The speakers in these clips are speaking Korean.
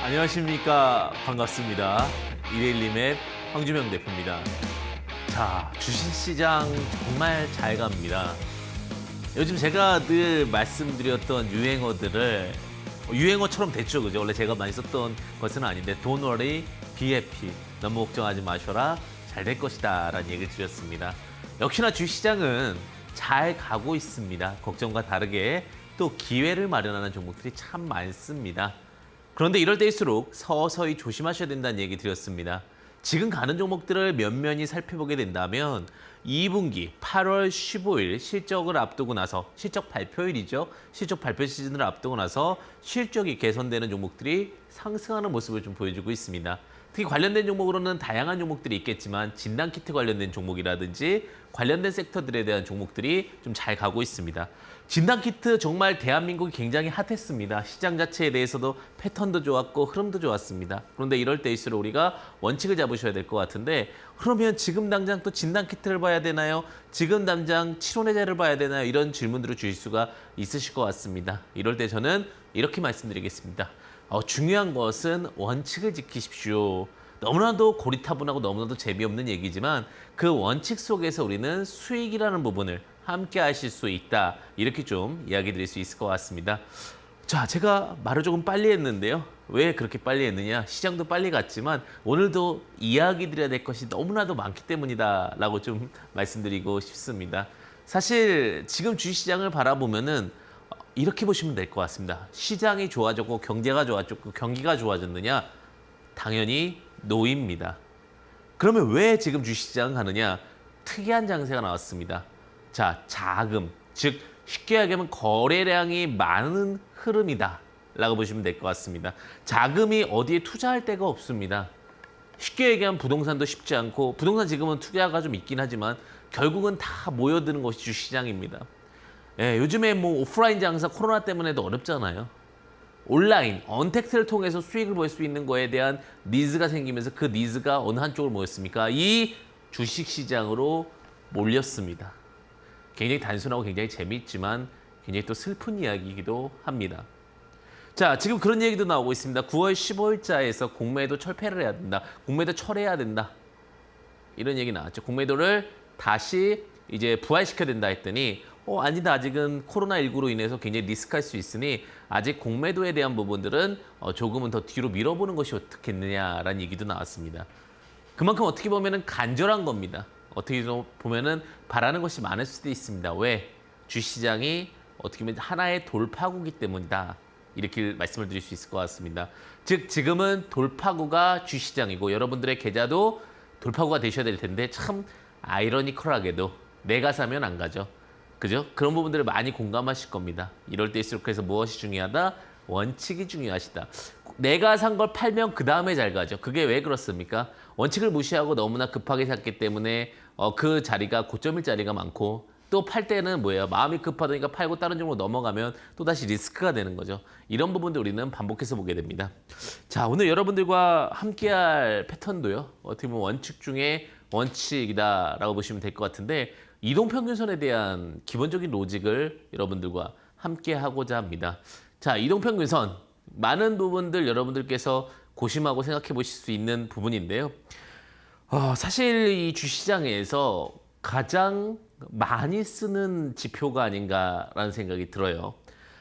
안녕하십니까. 반갑습니다. 이데일리맵 황주명 대표입니다. 자, 주식시장 정말 잘 갑니다. 요즘 제가 늘 말씀드렸던 유행어들을 유행어처럼 됐죠, 그죠? 원래 제가 많이 썼던 것은 아닌데 Don't worry, be happy. 너무 걱정하지 마셔라. 잘 될 것이다 라는 얘기를 드렸습니다. 역시나 주식시장은 잘 가고 있습니다. 걱정과 다르게 또 기회를 마련하는 종목들이 참 많습니다. 그런데 이럴 때일수록 서서히 조심하셔야 된다는 얘기 드렸습니다. 지금 가는 종목들을 면면히 살펴보게 된다면 2분기 8월 15일 실적을 앞두고 나서 실적 발표일이죠. 실적 발표 시즌을 앞두고 나서 실적이 개선되는 종목들이 상승하는 모습을 좀 보여주고 있습니다. 특히 관련된 종목으로는 다양한 종목들이 있겠지만 진단키트 관련된 종목이라든지 관련된 섹터들에 대한 종목들이 좀 잘 가고 있습니다. 진단키트 정말 대한민국이 굉장히 핫했습니다. 시장 자체에 대해서도 패턴도 좋았고 흐름도 좋았습니다. 그런데 이럴 때일수록 우리가 원칙을 잡으셔야 될 것 같은데 그러면 지금 당장 또 진단키트를 봐야 되나요? 지금 당장 치료내자를 봐야 되나요? 이런 질문들을 주실 수가 있으실 것 같습니다. 이럴 때 저는 이렇게 말씀드리겠습니다. 중요한 것은 원칙을 지키십시오. 너무나도 고리타분하고 너무나도 재미없는 얘기지만 그 원칙 속에서 우리는 수익이라는 부분을 함께 하실 수 있다. 이렇게 좀 이야기 드릴 수 있을 것 같습니다. 자, 제가 말을 조금 빨리 했는데요. 왜 그렇게 빨리 했느냐? 시장도 빨리 갔지만 오늘도 이야기 드려야 될 것이 너무나도 많기 때문이다 라고 좀 말씀드리고 싶습니다. 사실 지금 주식시장을 바라보면은 이렇게 보시면 될 것 같습니다. 시장이 좋아졌고 경제가 좋아졌고 경기가 좋아졌느냐? 당연히 노입니다. 그러면 왜 지금 주식시장 가느냐? 특이한 장세가 나왔습니다. 자, 자금, 즉 쉽게 얘기하면 거래량이 많은 흐름이다 라고 보시면 될 것 같습니다. 자금이 어디에 투자할 데가 없습니다. 쉽게 얘기하면 부동산도 쉽지 않고 부동산 지금은 투자가 좀 있긴 하지만 결국은 다 모여드는 것이 주식시장입니다. 예, 요즘에 뭐 오프라인 장사 코로나 때문에도 어렵잖아요. 온라인, 언택트를 통해서 수익을 볼 수 있는 거에 대한 니즈가 생기면서 그 니즈가 어느 한쪽으로 모였습니까? 이 주식시장으로 몰렸습니다. 굉장히 단순하고 굉장히 재미있지만 굉장히 또 슬픈 이야기이기도 합니다. 자, 지금 그런 얘기도 나오고 있습니다. 9월 15일자에서 공매도 철폐를 해야 된다. 공매도 철회해야 된다. 이런 얘기 나왔죠. 공매도를 다시 이제 부활시켜야 된다 했더니 아니다. 아직은 코로나19로 인해서 굉장히 리스크할 수 있으니 아직 공매도에 대한 부분들은 조금은 더 뒤로 밀어보는 것이 어떻겠느냐라는 얘기도 나왔습니다. 그만큼 어떻게 보면은 간절한 겁니다. 어떻게 보면은 바라는 것이 많을 수도 있습니다. 왜? 주시장이 어떻게 보면 하나의 돌파구이기 때문이다. 이렇게 말씀을 드릴 수 있을 것 같습니다. 즉 지금은 돌파구가 주시장이고 여러분들의 계좌도 돌파구가 되셔야 될 텐데 참 아이러니컬하게도 내가 사면 안 가죠. 그죠? 그런 부분들을 많이 공감하실 겁니다. 이럴 때일수록 그래서 무엇이 중요하다? 원칙이 중요하시다. 내가 산 걸 팔면 그 다음에 잘 가죠. 그게 왜 그렇습니까? 원칙을 무시하고 너무나 급하게 샀기 때문에 그 자리가 고점일 자리가 많고 또 팔 때는 뭐예요? 마음이 급하다니까 팔고 다른 종목으로 넘어가면 또다시 리스크가 되는 거죠. 이런 부분들 우리는 반복해서 보게 됩니다. 자, 오늘 여러분들과 함께할 패턴도요. 어떻게 보면 원칙 중에 원칙이다라고 보시면 될 것 같은데 이동평균선에 대한 기본적인 로직을 여러분들과 함께 하고자 합니다. 자, 이동평균선 많은 부분들 여러분들께서 고심하고 생각해 보실 수 있는 부분인데요. 사실 이 주시장에서 가장 많이 쓰는 지표가 아닌가라는 생각이 들어요.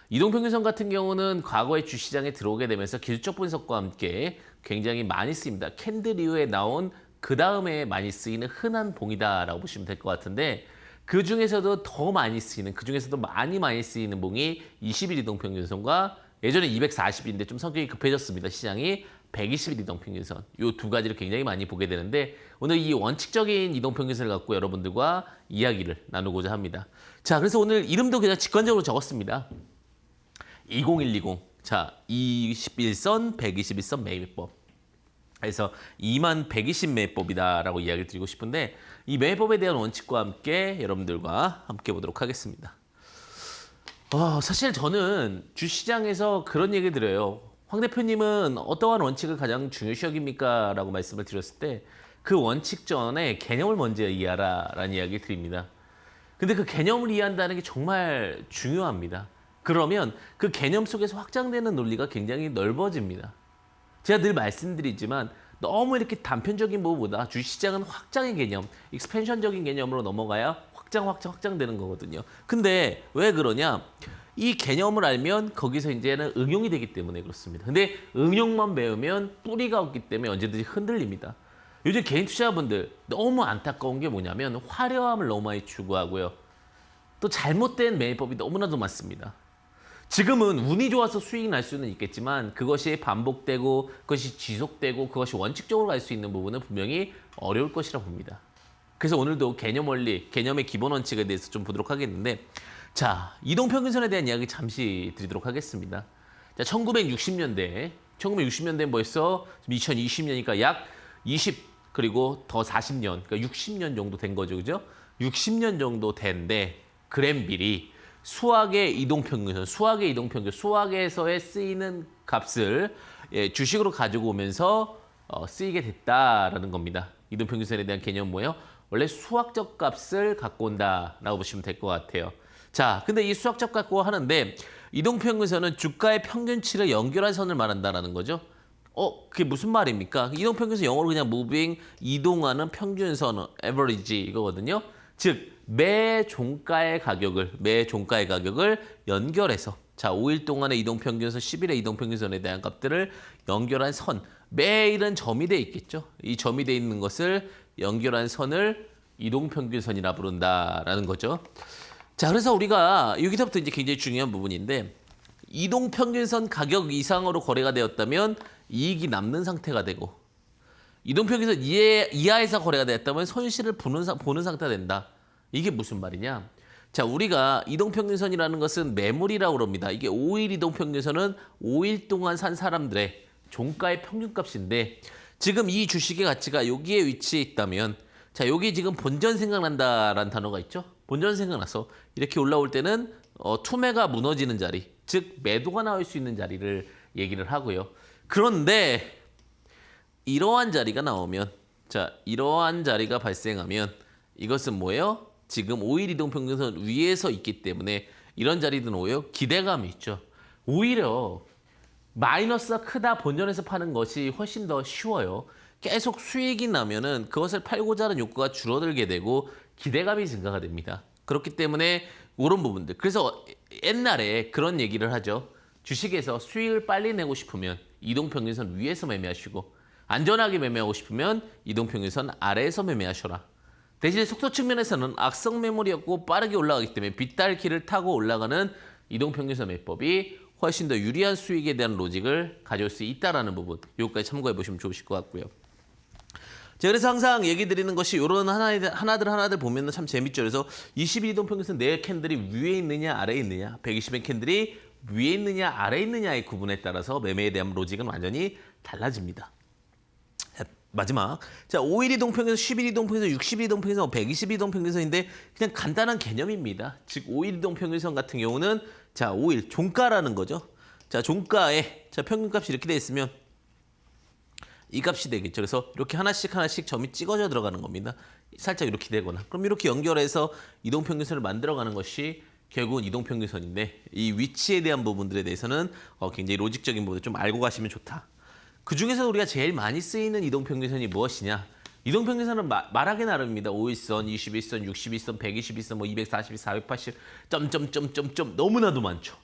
이동평균선 같은 경우는 과거에 주시장에 들어오게 되면서 기술적 분석과 함께 굉장히 많이 쓰입니다. 캔들 이후에 나온 그 다음에 많이 쓰이는 흔한 봉이다라고 보시면 될 것 같은데 그 중에서도 더 많이 쓰이는, 그 중에서도 많이 쓰이는 봉이 20일 이동평균선과 예전에 240인데 좀 성격이 급해졌습니다. 시장이 120일 이동평균선. 이 두 가지를 굉장히 많이 보게 되는데 오늘 이 원칙적인 이동평균선을 갖고 여러분들과 이야기를 나누고자 합니다. 자, 그래서 오늘 이름도 그냥 직관적으로 적었습니다. 20120. 자, 21선, 121선 매매법. 그래서 2만120 매매법이다라고 이야기를 드리고 싶은데 이 매매법에 대한 원칙과 함께 여러분들과 함께 보도록 하겠습니다. 사실 저는 주시장에서 그런 얘기 드려요. 황 대표님은 어떠한 원칙을 가장 중요시 여깁니까? 라고 말씀을 드렸을 때 그 원칙 전에 개념을 먼저 이해하라 라는 이야기 드립니다. 근데 그 개념을 이해한다는 게 정말 중요합니다. 그러면 그 개념 속에서 확장되는 논리가 굉장히 넓어집니다. 제가 늘 말씀드리지만 너무 이렇게 단편적인 부분보다 주식시장은 확장의 개념, 익스펜션적인 개념으로 넘어가야 확장되는 거거든요. 근데 왜 그러냐? 이 개념을 알면 거기서 이제는 응용이 되기 때문에 그렇습니다. 근데 응용만 배우면 뿌리가 없기 때문에 언제든지 흔들립니다. 요즘 개인 투자자분들 너무 안타까운 게 뭐냐면 화려함을 너무 많이 추구하고요. 또 잘못된 매매법이 너무나도 많습니다. 지금은 운이 좋아서 수익이 날 수는 있겠지만 그것이 반복되고 그것이 지속되고 그것이 원칙적으로 갈 수 있는 부분은 분명히 어려울 것이라 봅니다. 그래서 오늘도 개념 원리, 개념의 기본 원칙에 대해서 좀 보도록 하겠는데 자, 이동평균선에 대한 이야기 잠시 드리도록 하겠습니다. 자, 1960년대 뭐였어? 2020년이니까 약 20 그리고 더 40년, 그러니까 60년 정도 된 거죠, 그죠? 60년 정도 된데 그랜빌이 수학의 이동평균선, 수학에서의 쓰이는 값을 주식으로 가지고 오면서 쓰이게 됐다라는 겁니다. 이동평균선에 대한 개념은 뭐예요? 원래 수학적 값을 갖고 온다라고 보시면 될 것 같아요. 자, 근데 이 수학적 갖고 하는데 이동평균선은 주가의 평균치를 연결한 선을 말한다라는 거죠. 그게 무슨 말입니까? 이동평균선 영어로 그냥 moving, 이동하는 평균선, average 이거거든요. 즉, 매 종가의 가격을 연결해서 자, 5일 동안의 이동평균선, 10일의 이동평균선에 대한 값들을 연결한 선. 매일은 점이 돼 있겠죠. 이 점이 돼 있는 것을 연결한 선을 이동평균선이라 부른다라는 거죠. 자, 그래서 우리가 여기서부터 이제 굉장히 중요한 부분인데 이동평균선 가격 이상으로 거래가 되었다면 이익이 남는 상태가 되고 이동평균선 이하에서 거래가 되었다면 손실을 보는 상태가 된다. 이게 무슨 말이냐? 자, 우리가 이동평균선이라는 것은 매물이라고 그럽니다. 이게 5일 이동평균선은 5일 동안 산 사람들의 종가의 평균값인데 지금 이 주식의 가치가 여기에 위치해 있다면 자, 여기 지금 본전 생각난다라는 단어가 있죠? 본전 생각나서 이렇게 올라올 때는 투매가 무너지는 자리, 즉 매도가 나올 수 있는 자리를 얘기를 하고요. 그런데 이러한 자리가 나오면 자, 이러한 자리가 발생하면 이것은 뭐예요? 지금 5일 이동평균선 위에서 있기 때문에 이런 자리들은 오히려 기대감이 있죠. 오히려 마이너스가 크다 본전에서 파는 것이 훨씬 더 쉬워요. 계속 수익이 나면은 그것을 팔고자 하는 욕구가 줄어들게 되고 기대감이 증가가 됩니다. 그렇기 때문에 이런 부분들. 그래서 옛날에 그런 얘기를 하죠. 주식에서 수익을 빨리 내고 싶으면 이동평균선 위에서 매매하시고 안전하게 매매하고 싶으면 이동평균선 아래에서 매매하셔라. 대신에 속도 측면에서는 악성 매물이었고 빠르게 올라가기 때문에 빗달키를 타고 올라가는 이동평균선 매법이 훨씬 더 유리한 수익에 대한 로직을 가져올 수 있다는 부분. 여기까지 참고해 보시면 좋으실 것 같고요. 자, 그래서 항상 얘기 드리는 것이 이런 하나들 보면 참 재밌죠. 그래서 22이동평균선 내 캔들이 위에 있느냐 아래에 있느냐 120의 캔들이 위에 있느냐 아래에 있느냐의 구분에 따라서 매매에 대한 로직은 완전히 달라집니다. 마지막. 자, 5일 이동평균선, 10일 이동평균선, 60일 이동평균선, 120일 이동평균선인데 그냥 간단한 개념입니다. 즉 5일 이동평균선 같은 경우는 자, 5일 종가라는 거죠. 자, 종가에 자, 평균값이 이렇게 돼 있으면 이 값이 되겠죠. 그래서 이렇게 하나씩 점이 찍어져 들어가는 겁니다. 살짝 이렇게 되거나. 그럼 이렇게 연결해서 이동평균선을 만들어가는 것이 결국은 이동평균선인데 이 위치에 대한 부분들에 대해서는 굉장히 로직적인 부분을 좀 알고 가시면 좋다. 그중에서 우리가 제일 많이 쓰이는 이동평균선이 무엇이냐? 이동평균선은 말하기 나름입니다. 5일선, 21선, 61선, 121선, 뭐 242, 480, 점점점점점 너무나도 많죠.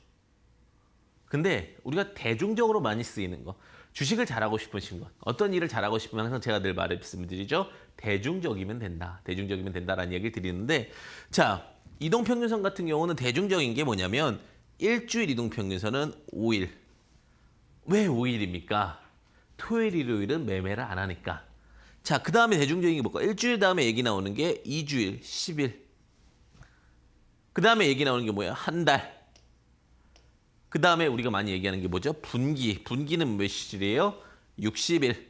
근데 우리가 대중적으로 많이 쓰이는 거, 주식을 잘하고 싶으신 것, 어떤 일을 잘하고 싶으면 항상 제가 늘 말씀드리죠. 대중적이면 된다. 대중적이면 된다라는 얘기를 드리는데 자, 이동평균선 같은 경우는 대중적인 게 뭐냐면 일주일 이동평균선은 5일. 왜 5일입니까? 토요일, 일요일은 매매를 안 하니까. 자, 그 다음에 대중적인 게 뭘까? 일주일 다음에 얘기 나오는 게 2주일, 10일. 그 다음에 얘기 나오는 게 뭐야? 한 달. 그 다음에 우리가 많이 얘기하는 게 뭐죠? 분기. 분기는 몇일이에요? 60일.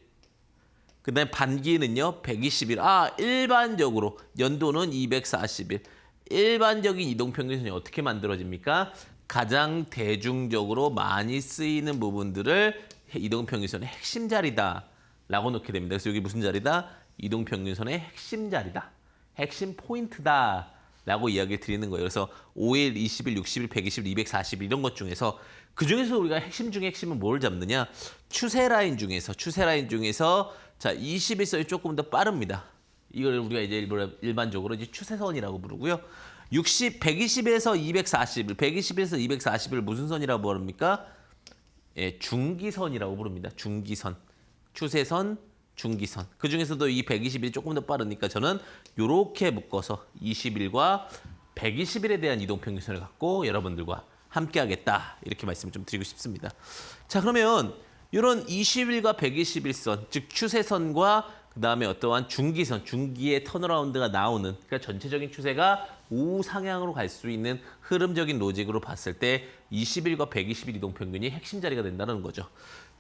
그 다음에 반기는요? 120일. 일반적으로 연도는 240일. 일반적인 이동평균선이 어떻게 만들어집니까? 가장 대중적으로 많이 쓰이는 부분들을 이동평균선의 핵심 자리다라고 놓게 됩니다. 그래서 여기 무슨 자리다? 이동평균선의 핵심 자리다. 핵심 포인트다라고 이야기를 드리는 거예요. 그래서 5일, 20일, 60일, 120일, 240일 이런 것 중에서 그중에서 우리가 핵심 중에 핵심은 뭘 잡느냐? 추세 라인 중에서 자, 21선이 조금 더 빠릅니다. 이걸 우리가 이제 일반적으로 이제 추세선이라고 부르고요. 120에서 240을 120에서 240을 무슨 선이라고 부릅니까? 예, 중기선이라고 부릅니다. 중기선. 추세선, 중기선. 그중에서도 이 120일이 조금 더 빠르니까 저는 이렇게 묶어서 20일과 120일에 대한 이동평균선을 갖고 여러분들과 함께 하겠다. 이렇게 말씀을 좀 드리고 싶습니다. 자, 그러면 이런 20일과 121선, 즉 추세선과 그다음에 어떠한 중기선, 중기의 턴어라운드가 나오는 그러니까 전체적인 추세가 우상향으로 갈 수 있는 흐름적인 로직으로 봤을 때 20일과 120일 이동평균이 핵심 자리가 된다는 거죠.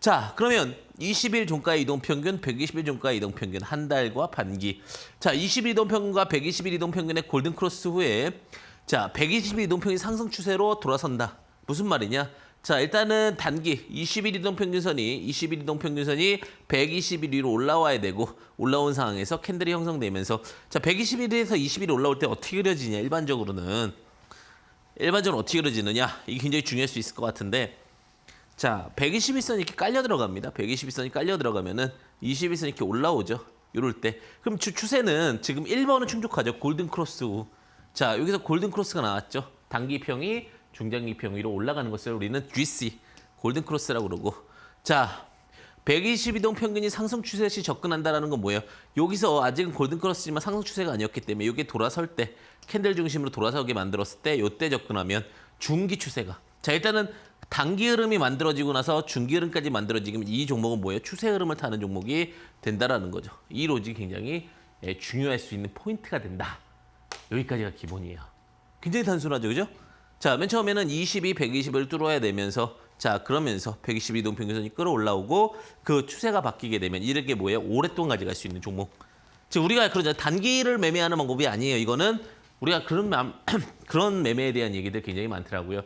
자, 그러면 20일 종가의 이동평균, 120일 종가의 이동평균, 한 달과 반기. 자, 20일 이동평균과 120일 이동평균의 골든크로스 후에 자, 120일 이동평균 상승 추세로 돌아선다. 무슨 말이냐? 자, 일단은 단기 20일 이동평균선이 120일 위로 올라와야 되고 올라온 상황에서 캔들이 형성되면서 자, 120일에서 20일이 올라올 때 어떻게 그려지냐? 일반적으로 어떻게 그려지느냐? 이게 굉장히 중요할 수 있을 것 같은데 자, 121선이 이렇게 깔려 들어갑니다. 121선이 깔려 들어가면은 21선이 이렇게 올라오죠. 이럴 때. 그럼 추세는 지금 1번은 충족하죠. 골든크로스 후. 자, 여기서 골든크로스가 나왔죠. 단기평이 중장기평 위로 올라가는 것을 우리는 GC, 골든크로스라고 그러고 자, 122동 평균이 상승 추세 시 접근한다는 건 뭐예요? 여기서 아직은 골든크로스지만 상승 추세가 아니었기 때문에 이게 돌아설 때 캔들 중심으로 돌아서게 만들었을 때 이때 접근하면 중기 추세가 자, 일단은 단기 흐름이 만들어지고 나서 중기 흐름까지 만들어지면 이 종목은 뭐예요? 추세 흐름을 타는 종목이 된다라는 거죠. 이 로직이 굉장히 중요할 수 있는 포인트가 된다. 여기까지가 기본이에요. 굉장히 단순하죠, 그죠? 자, 맨 처음에는 22, 120을 뚫어야 되면서 자, 그러면서 122 이동평균선이 끌어올라오고 그 추세가 바뀌게 되면 이렇게 뭐예요? 오랫동안 가져갈 수 있는 종목. 즉 우리가 그러죠. 단기를 매매하는 방법이 아니에요. 이거는 우리가 그런 매매에 대한 얘기들 굉장히 많더라고요.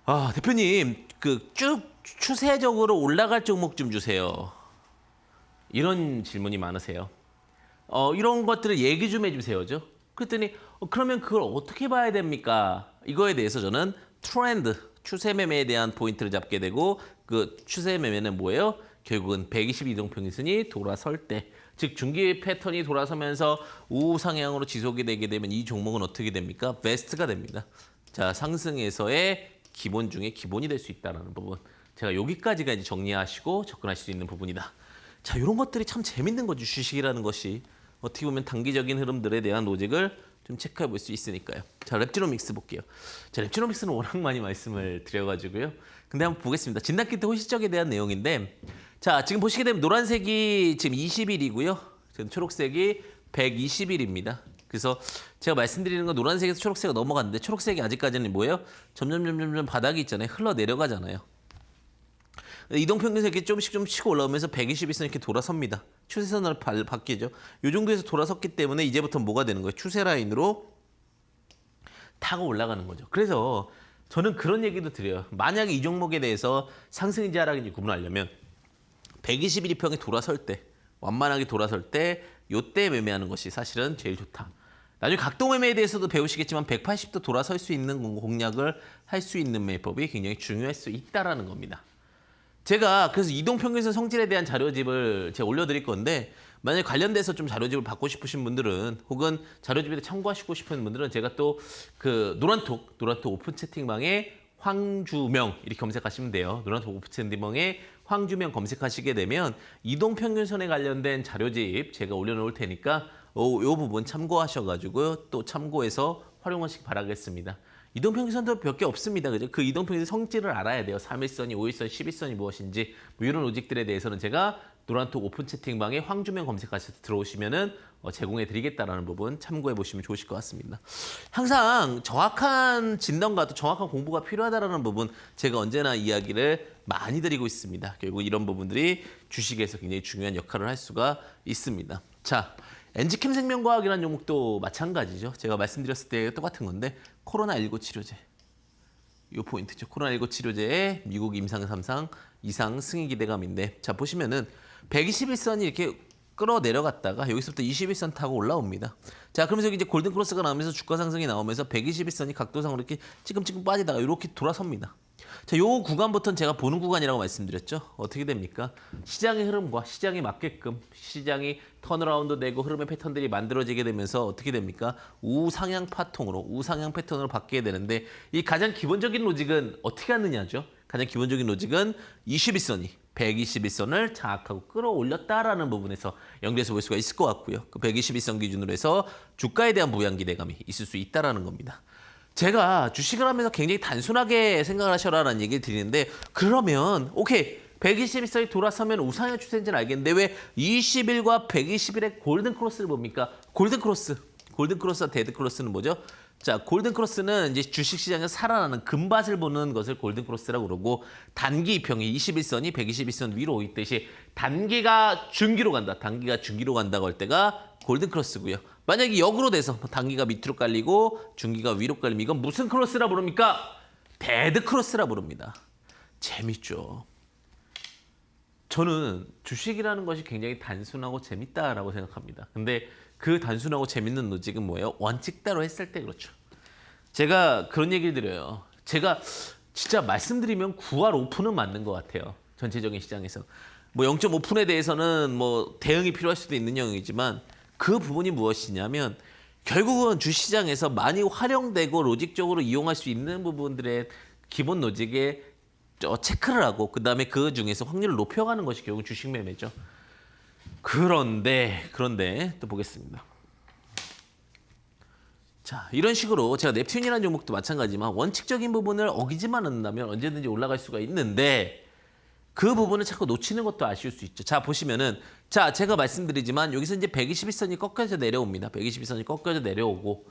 아, 대표님, 그 쭉 추세적으로 올라갈 종목 좀 주세요. 이런 질문이 많으세요. 이런 것들을 얘기 좀 해주세요죠. 그랬더니 그러면 그걸 어떻게 봐야 됩니까? 이거에 대해서 저는 트렌드, 추세 매매에 대한 포인트를 잡게 되고 그 추세 매매는 뭐예요? 결국은 122동평균선이 돌아설 때, 즉 중기 패턴이 돌아서면서 우상향으로 지속이 되게 되면 이 종목은 어떻게 됩니까? 베스트가 됩니다. 자, 상승에서의 기본 중에 기본이 될 수 있다는 부분. 제가 여기까지가 이제 정리하시고 접근하실 수 있는 부분이다. 자, 이런 것들이 참 재밌는 거죠. 주식이라는 것이. 어떻게 보면 단기적인 흐름들에 대한 로직을 좀 체크해 볼 수 있으니까요. 자, 랩지노믹스 볼게요. 자, 랩지노믹스는 워낙 많이 말씀을 드려가지고요. 근데 한번 보겠습니다. 진단키트 호시적에 대한 내용인데, 자, 지금 보시게 되면 노란색이 지금 20일이고요. 지금 초록색이 120일입니다. 그래서 제가 말씀드리는 건 노란색에서 초록색이 넘어갔는데 초록색이 아직까지는 뭐예요? 점점 바닥이 있잖아요. 흘러 내려가잖아요. 이동평균선 이렇게 조금씩 치고 올라오면서 120일선 이렇게 돌아섭니다. 추세선으로 바뀌죠. 이 정도에서 돌아섰기 때문에 이제부터 뭐가 되는 거예요? 추세 라인으로 타고 올라가는 거죠. 그래서 저는 그런 얘기도 드려요. 만약에 이 종목에 대해서 상승인지 하락인지 구분하려면 121평이 돌아설 때, 완만하게 돌아설 때 요때 매매하는 것이 사실은 제일 좋다. 나중에 각도 매매에 대해서도 배우시겠지만 180도 돌아설 수 있는 공략을 할 수 있는 매법이 굉장히 중요할 수 있다라는 겁니다. 제가 그래서 이동평균선 성질에 대한 자료집을 제가 올려드릴 건데 만약에 관련돼서 좀 자료집을 받고 싶으신 분들은 혹은 자료집에 참고하시고 싶은 분들은 제가 또 그 노란톡 오픈 채팅방에 황주명 이렇게 검색하시면 돼요. 노란톡 오픈 채팅방에 황주명 검색하시게 되면 이동평균선에 관련된 자료집 제가 올려놓을 테니까 요 부분 참고하셔가지고 또 참고해서 활용하시기 바라겠습니다. 이동평균선도 몇 개 없습니다. 그죠? 그 이동평균선 성질을 알아야 돼요. 3일선이, 5일선, 10일선이 무엇인지 뭐 이런 로직들에 대해서는 제가 노란톡 오픈 채팅방에 황주명 검색하셔서 들어오시면은 제공해 드리겠다라는 부분 참고해 보시면 좋으실 것 같습니다. 항상 정확한 진단과 또 정확한 공부가 필요하다라는 부분 제가 언제나 이야기를 많이 드리고 있습니다. 결국 이런 부분들이 주식에서 굉장히 중요한 역할을 할 수가 있습니다. 자, 엔지캠 생명과학이라는 종목도 마찬가지죠. 제가 말씀드렸을 때 똑같은 건데 코로나19 치료제. 이 포인트죠. 코로나19 치료제의 미국 임상 3상 이상 승인 기대감인데 자, 보시면은 121선이 이렇게 끌어내려갔다가 여기서부터 21선 타고 올라옵니다. 자, 그러면서 이제 골든크로스가 나오면서 주가 상승이 나오면서 121선이 각도상으로 이렇게 찌끔찌끔 빠지다가 이렇게 돌아섭니다. 자, 요 구간부터는 제가 보는 구간이라고 말씀드렸죠. 어떻게 됩니까? 시장의 흐름과 시장에 맞게끔 시장이 턴어라운드 되고 흐름의 패턴들이 만들어지게 되면서 어떻게 됩니까? 우상향 패턴으로 바뀌게 되는데 이 가장 기본적인 로직은 어떻게 하느냐죠. 가장 기본적인 로직은 21선이 121선을 장악하고 끌어올렸다라는 부분에서 연결해서 볼 수가 있을 것 같고요. 그 121선 기준으로 해서 주가에 대한 부양 기대감이 있을 수 있다라는 겁니다. 제가 주식을 하면서 굉장히 단순하게 생각을 하셔라라는 얘기를 드리는데 그러면 오케이 121선이 돌아서면 우상향 추세인지는 알겠는데 왜 21과 121의 골든 크로스를 봅니까? 골든 크로스와 데드 크로스는 뭐죠? 자, 골든 크로스는 이제 주식 시장에서 살아나는 금밭을 보는 것을 골든 크로스라고 그러고 단기 이평이 21선이 121선 위로 있듯이 단기가 중기로 간다고 할 때가 골든 크로스고요. 만약에 역으로 돼서 단기가 밑으로 깔리고 중기가 위로 깔리면 이건 무슨 크로스라 부릅니까? 데드 크로스라 부릅니다. 재밌죠. 저는 주식이라는 것이 굉장히 단순하고 재밌다라고 생각합니다. 근데 그 단순하고 재밌는 로직은 뭐예요? 원칙대로 했을 때 그렇죠. 제가 그런 얘기를 드려요. 제가 진짜 말씀드리면 9할 오픈은 맞는 것 같아요. 전체적인 시장에서. 뭐 0.5푼에 대해서는 뭐 대응이 필요할 수도 있는 영역이지만 그 부분이 무엇이냐면 결국은 주시장에서 많이 활용되고 로직적으로 이용할 수 있는 부분들의 기본 로직에 체크를 하고 그다음에 그 중에서 확률을 높여가는 것이 결국 주식 매매죠. 그런데 또 보겠습니다. 자, 이런 식으로 제가 넵튠이라는 종목도 마찬가지지만 원칙적인 부분을 어기지만 않는다면 언제든지 올라갈 수가 있는데 그 부분을 자꾸 놓치는 것도 아쉬울 수 있죠. 자, 보시면은 자, 제가 말씀드리지만 여기서 이제 121선이 꺾여져 내려옵니다. 121선이 꺾여져 내려오고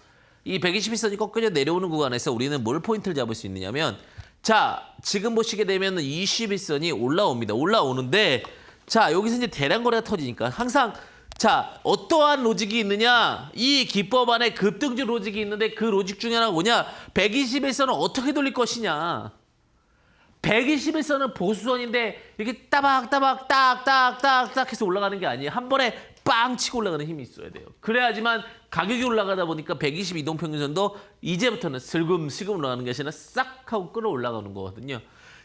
이 121선이 꺾여져 내려오는 구간에서 우리는 뭘 포인트를 잡을 수 있느냐면 자, 지금 보시게 되면 21선이 올라옵니다. 올라오는데 자, 여기서 이제 대량 거래가 터지니까 항상 자, 어떠한 로직이 있느냐? 이 기법 안에 급등주 로직이 있는데 그 로직 중에 하나가 뭐냐? 121선을 어떻게 돌릴 것이냐? 121선은 보수선인데 이렇게 따박따박 딱딱딱딱 해서 올라가는 게 아니에요. 한 번에 빵 치고 올라가는 힘이 있어야 돼요. 그래야지만 가격이 올라가다 보니까 120 이동평균선도 이제부터는 슬금슬금 올라가는 게 아니라 싹 하고 끌어올라가는 거거든요.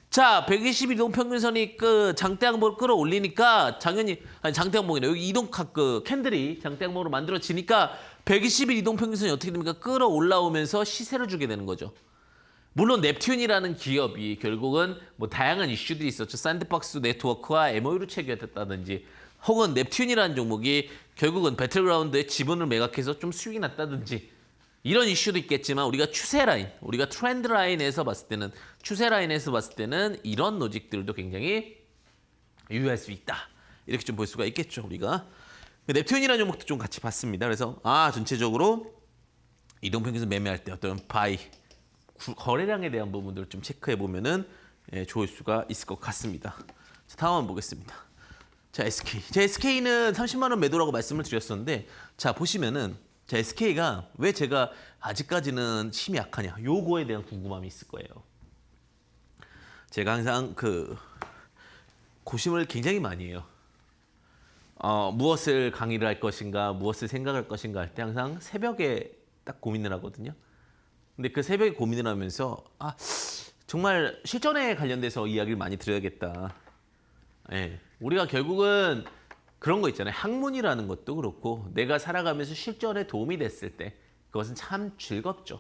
자, 120 이동평균선이 그 장대항목을 끌어올리니까 당연히 장대항목이네. 여기 그 캔들이 장대항목으로 만들어지니까 121 이동평균선이 어떻게 됩니까? 끌어올라오면서 시세를 주게 되는 거죠. 물론 넵튠이라는 기업이 결국은 뭐 다양한 이슈들이 있었죠. 샌드박스 네트워크와 MOU를 체결했다든지 혹은 넵튠이라는 종목이 결국은 배틀그라운드에 지분을 매각해서 좀 수익이 났다든지 이런 이슈도 있겠지만 우리가 트렌드 라인에서 봤을 때는 이런 로직들도 굉장히 유효할 수 있다. 이렇게 좀 볼 수가 있겠죠. 우리가 넵튠이라는 종목도 좀 같이 봤습니다. 그래서 전체적으로 이동평균선 매매할 때 어떤 거래량에 대한 부분들을 좀 체크해 보면은 좋을 수가 있을 것 같습니다. 자, 다음 한번 보겠습니다. 자, SK. 제 SK는 30만 원 매도라고 말씀을 드렸었는데 자, 보시면은 자, SK가 왜 제가 아직까지는 힘이 약하냐? 요거에 대한 궁금함이 있을 거예요. 제가 항상 고심을 굉장히 많이 해요. 무엇을 강의를 할 것인가, 무엇을 생각할 것인가 할 때 항상 새벽에 딱 고민을 하거든요. 근데 그 새벽에 고민을 하면서 정말 실전에 관련돼서 이야기를 많이 드려야겠다. 예, 우리가 결국은 그런 거 있잖아요. 학문이라는 것도 그렇고 내가 살아가면서 실전에 도움이 됐을 때 그것은 참 즐겁죠.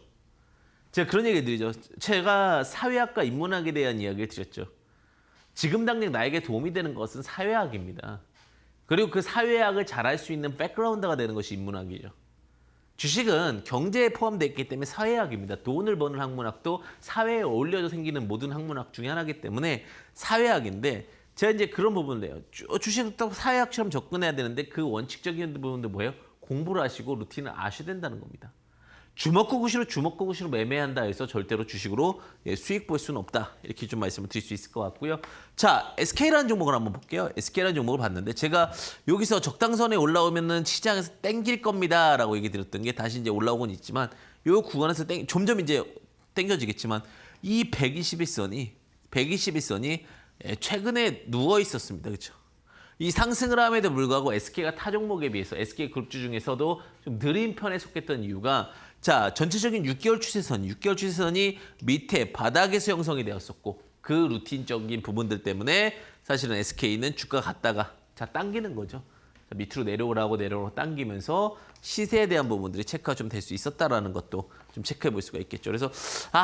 제가 그런 얘기 드리죠. 제가 사회학과 인문학에 대한 이야기를 드렸죠. 지금 당장 나에게 도움이 되는 것은 사회학입니다. 그리고 그 사회학을 잘할 수 있는 백그라운드가 되는 것이 인문학이죠. 주식은 경제에 포함되어 있기 때문에 사회학입니다. 돈을 버는 학문학도 사회에 어울려져 생기는 모든 학문학 중에 하나이기 때문에 사회학인데 제가 이제 그런 부분을 해요. 주식도 사회학처럼 접근해야 되는데 그 원칙적인 부분도 뭐예요? 공부를 하시고 루틴을 아셔야 된다는 겁니다. 주먹구구시로 매매한다 해서 절대로 주식으로 수익 볼 수는 없다. 이렇게 좀 말씀을 드릴 수 있을 것 같고요. 자, SK라는 종목을 한번 볼게요. SK라는 종목을 봤는데 제가 여기서 적당선에 올라오면은 시장에서 땡길 겁니다라고 얘기 드렸던 게 다시 이제 올라오곤 있지만 요 구간에서 점점 이제 땡겨지겠지만 이 121선이 최근에 누워 있었습니다. 그렇죠? 이 상승을 함에도 불구하고 SK가 타 종목에 비해서 SK 그룹주 중에서도 좀 느린 편에 속했던 이유가 자, 전체적인 6개월 추세선이 밑에 바닥에서 형성이 되었었고 그 루틴적인 부분들 때문에 사실은 SK는 주가 갔다가 자 당기는 거죠. 자, 밑으로 내려오라고 당기면서 시세에 대한 부분들이 체크가 좀 될 수 있었다라는 것도 좀 체크해 볼 수가 있겠죠. 그래서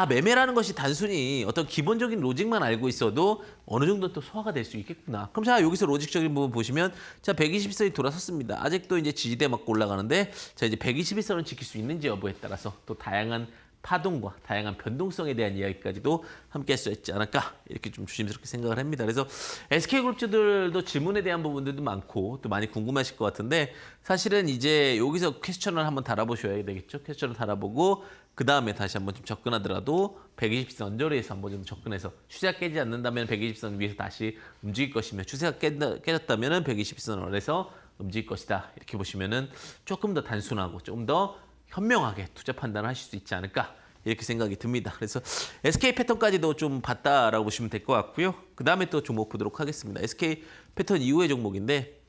매매라는 것이 단순히 어떤 기본적인 로직만 알고 있어도 어느 정도 또 소화가 될 수 있겠구나. 그럼 자 여기서 로직적인 부분 보시면 자 121선이 돌아섰습니다. 아직도 이제 지지대 맞고 올라가는데 자 이제 121선을 지킬 수 있는지 여부에 따라서 또 다양한 파동과 다양한 변동성에 대한 이야기까지도 함께 할 수 있지 않을까 이렇게 좀 조심스럽게 생각을 합니다. 그래서 SK그룹주들도 질문에 대한 부분들도 많고 또 많이 궁금하실 것 같은데 사실은 이제 여기서 퀘스천을 한번 달아보셔야 되겠죠. 퀘스천을 달아보고 그 다음에 다시 한번 좀 접근하더라도 120선 언저리에서 한번 좀 접근해서 추세가 깨지 않는다면 120선 위에서 다시 움직일 것이며 추세가 깨졌다면 120선 아래에서 움직일 것이다. 이렇게 보시면은 조금 더 단순하고 조금 더 현명하게 투자 판단을 하실 수 있지 않을까 이렇게 생각이 듭니다. 그래서 SK 패턴까지도 좀 봤다라고 보시면 될 것 같고요. 그 다음에 또 종목 보도록 하겠습니다. SK 패턴 이후의 종목인데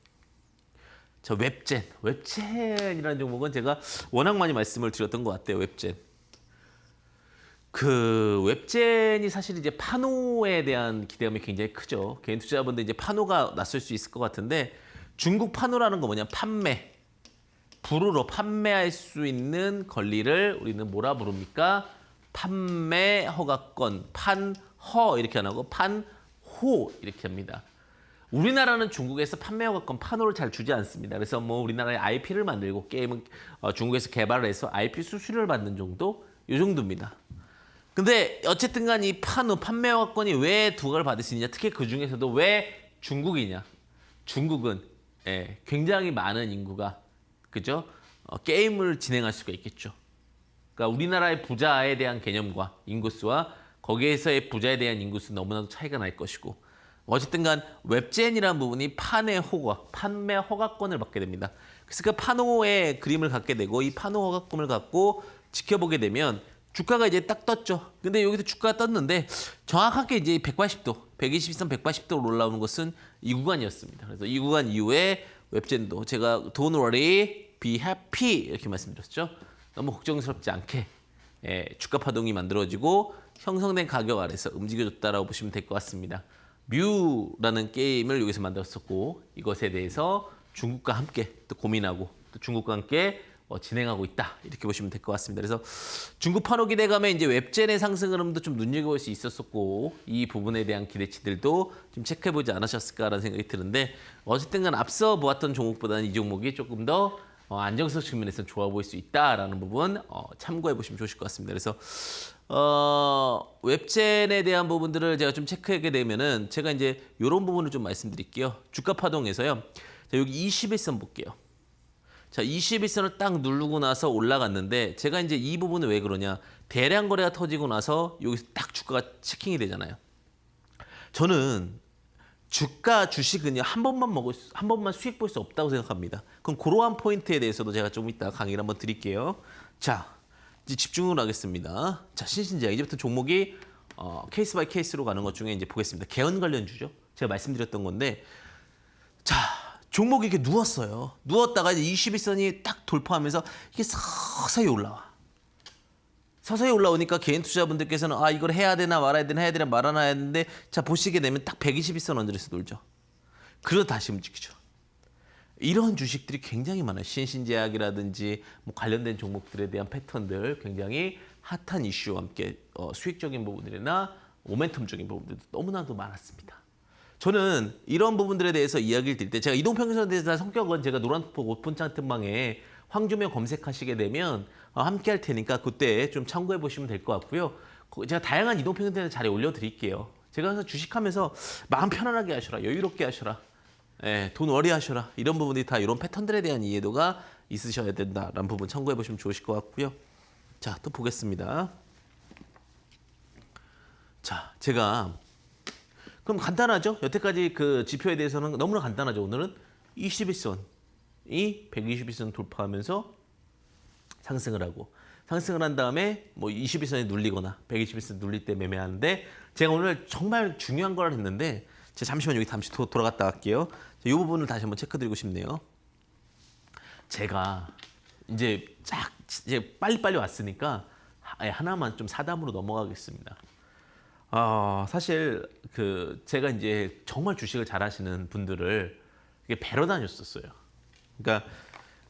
자 웹젠이라는 종목은 제가 워낙 많이 말씀을 드렸던 것 같아요. 웹젠. 그 웹젠이 사실 이제 파노에 대한 기대감이 굉장히 크죠. 개인 투자자분들 이제 파노가 낯설 수 있을 것 같은데 중국 파노라는 거 뭐냐 불으로 판매할 수 있는 권리를 우리는 뭐라 부릅니까? 판매 허가권, 판허 이렇게 안 하고 판호 이렇게 합니다. 우리나라는 중국에서 판매 허가권, 판호를 잘 주지 않습니다. 그래서 뭐 우리나라에 IP를 만들고 게임은 중국에서 개발을 해서 IP 수수료를 받는 정도? 이 정도입니다. 근데 어쨌든 간 이 판호, 판매 허가권이 왜 두각을 받을 수 있냐? 특히 그 중에서도 왜 중국이냐? 중국은 굉장히 많은 인구가 그죠? 게임을 진행할 수가 있겠죠. 그러니까 우리나라의 부자에 대한 개념과 인구수와 거기에서의 부자에 대한 인구수 너무나도 차이가 날 것이고 어쨌든 간 웹젠이라는 부분이 판매 허가권을 받게 됩니다. 그래서 그 판호의 그림을 갖게 되고 이 판호 허가권을 갖고 지켜보게 되면 주가가 이제 딱 떴죠. 근데 여기서 주가가 떴는데 정확하게 이제 120선 180도로 올라오는 것은 이 구간이었습니다. 그래서 이 구간 이후에 웹젠도 제가 Don't worry, be happy 이렇게 말씀드렸죠. 너무 걱정스럽지 않게 주가 파동이 만들어지고 형성된 가격 아래서 움직여줬다라고 보시면 될 것 같습니다. 뮤라는 게임을 여기서 만들었었고 이것에 대해서 중국과 함께 또 고민하고 또 중국과 함께 진행하고 있다 이렇게 보시면 될 것 같습니다. 그래서 중국 판호 기대감에 이제 웹젠의 상승 흐름도 좀 눈여겨볼 수 있었었고 이 부분에 대한 기대치들도 좀 체크해보지 않으셨을까라는 생각이 드는데 어쨌든간 앞서 보았던 종목보다는 이 종목이 조금 더 안정성 측면에서 좋아 보일 수 있다라는 부분 참고해 보시면 좋으실 것 같습니다. 그래서 웹젠에 대한 부분들을 제가 좀 체크하게 되면은 제가 이제 이런 부분을 좀 말씀드릴게요. 주가 파동에서요. 자, 여기 21선 볼게요. 자, 21선을 딱 누르고 나서 올라갔는데 제가 이제 이 부분은 왜 그러냐? 대량 거래가 터지고 나서 여기서 딱 주가가 체킹이 되잖아요. 저는 주식은요 한 번만 수익 볼 수 없다고 생각합니다. 그럼 그러한 포인트에 대해서도 제가 좀 이따 강의를 한번 드릴게요. 자, 이제 집중을 하겠습니다. 자, 신신제약 이제부터 종목이 케이스 바이 케이스로 가는 것 중에 이제 보겠습니다. 개연 관련주죠. 제가 말씀드렸던 건데, 자. 종목이 이렇게 누웠어요. 누웠다가 이제 21선이 딱 돌파하면서 이게 서서히 올라와. 서서히 올라오니까 개인 투자분들께서는 이걸 해야 되나 말아야 되나 해야 되나 말아야 되는데 자 보시게 되면 딱 121선 언저리에서 놀죠. 그러다 다시 움직이죠. 이런 주식들이 굉장히 많아요. 신신제약이라든지 뭐 관련된 종목들에 대한 패턴들 굉장히 핫한 이슈와 함께 수익적인 부분들이나 모멘텀적인 부분들도 너무나도 많았습니다. 저는 이런 부분들에 대해서 이야기를 드릴 때 제가 이동평균선에 대해서 성격은 제가 노란폭 오픈 차트방에 황주명 검색하시게 되면 함께 할 테니까 그때 좀 참고해 보시면 될 것 같고요. 제가 다양한 이동평균선에 자리에 올려드릴게요. 제가 그래서 주식하면서 마음 편안하게 하셔라. 여유롭게 하셔라. 돈 워리 하셔라. 이런 부분들이 다 이런 패턴들에 대한 이해도가 있으셔야 된다라는 부분 참고해 보시면 좋으실 것 같고요. 자, 또 보겠습니다. 자, 제가 그럼 간단하죠? 여태까지 그 지표에 대해서는 너무나 간단하죠. 오늘은 21선이 121선 돌파하면서 상승을 하고 상승을 한 다음에 뭐 21선에 눌리거나 121선 눌릴 때 매매하는데 제가 오늘 정말 중요한 걸 했는데 제가 잠시만 여기 잠시 돌아갔다 갈게요. 이 부분을 다시 한번 체크드리고 싶네요. 제가 이제 빨리빨리 왔으니까 하나만 좀 사담으로 넘어가겠습니다. 사실 제가 이제 정말 주식을 잘하시는 분들을 이게 뵈러 다녔었어요. 그러니까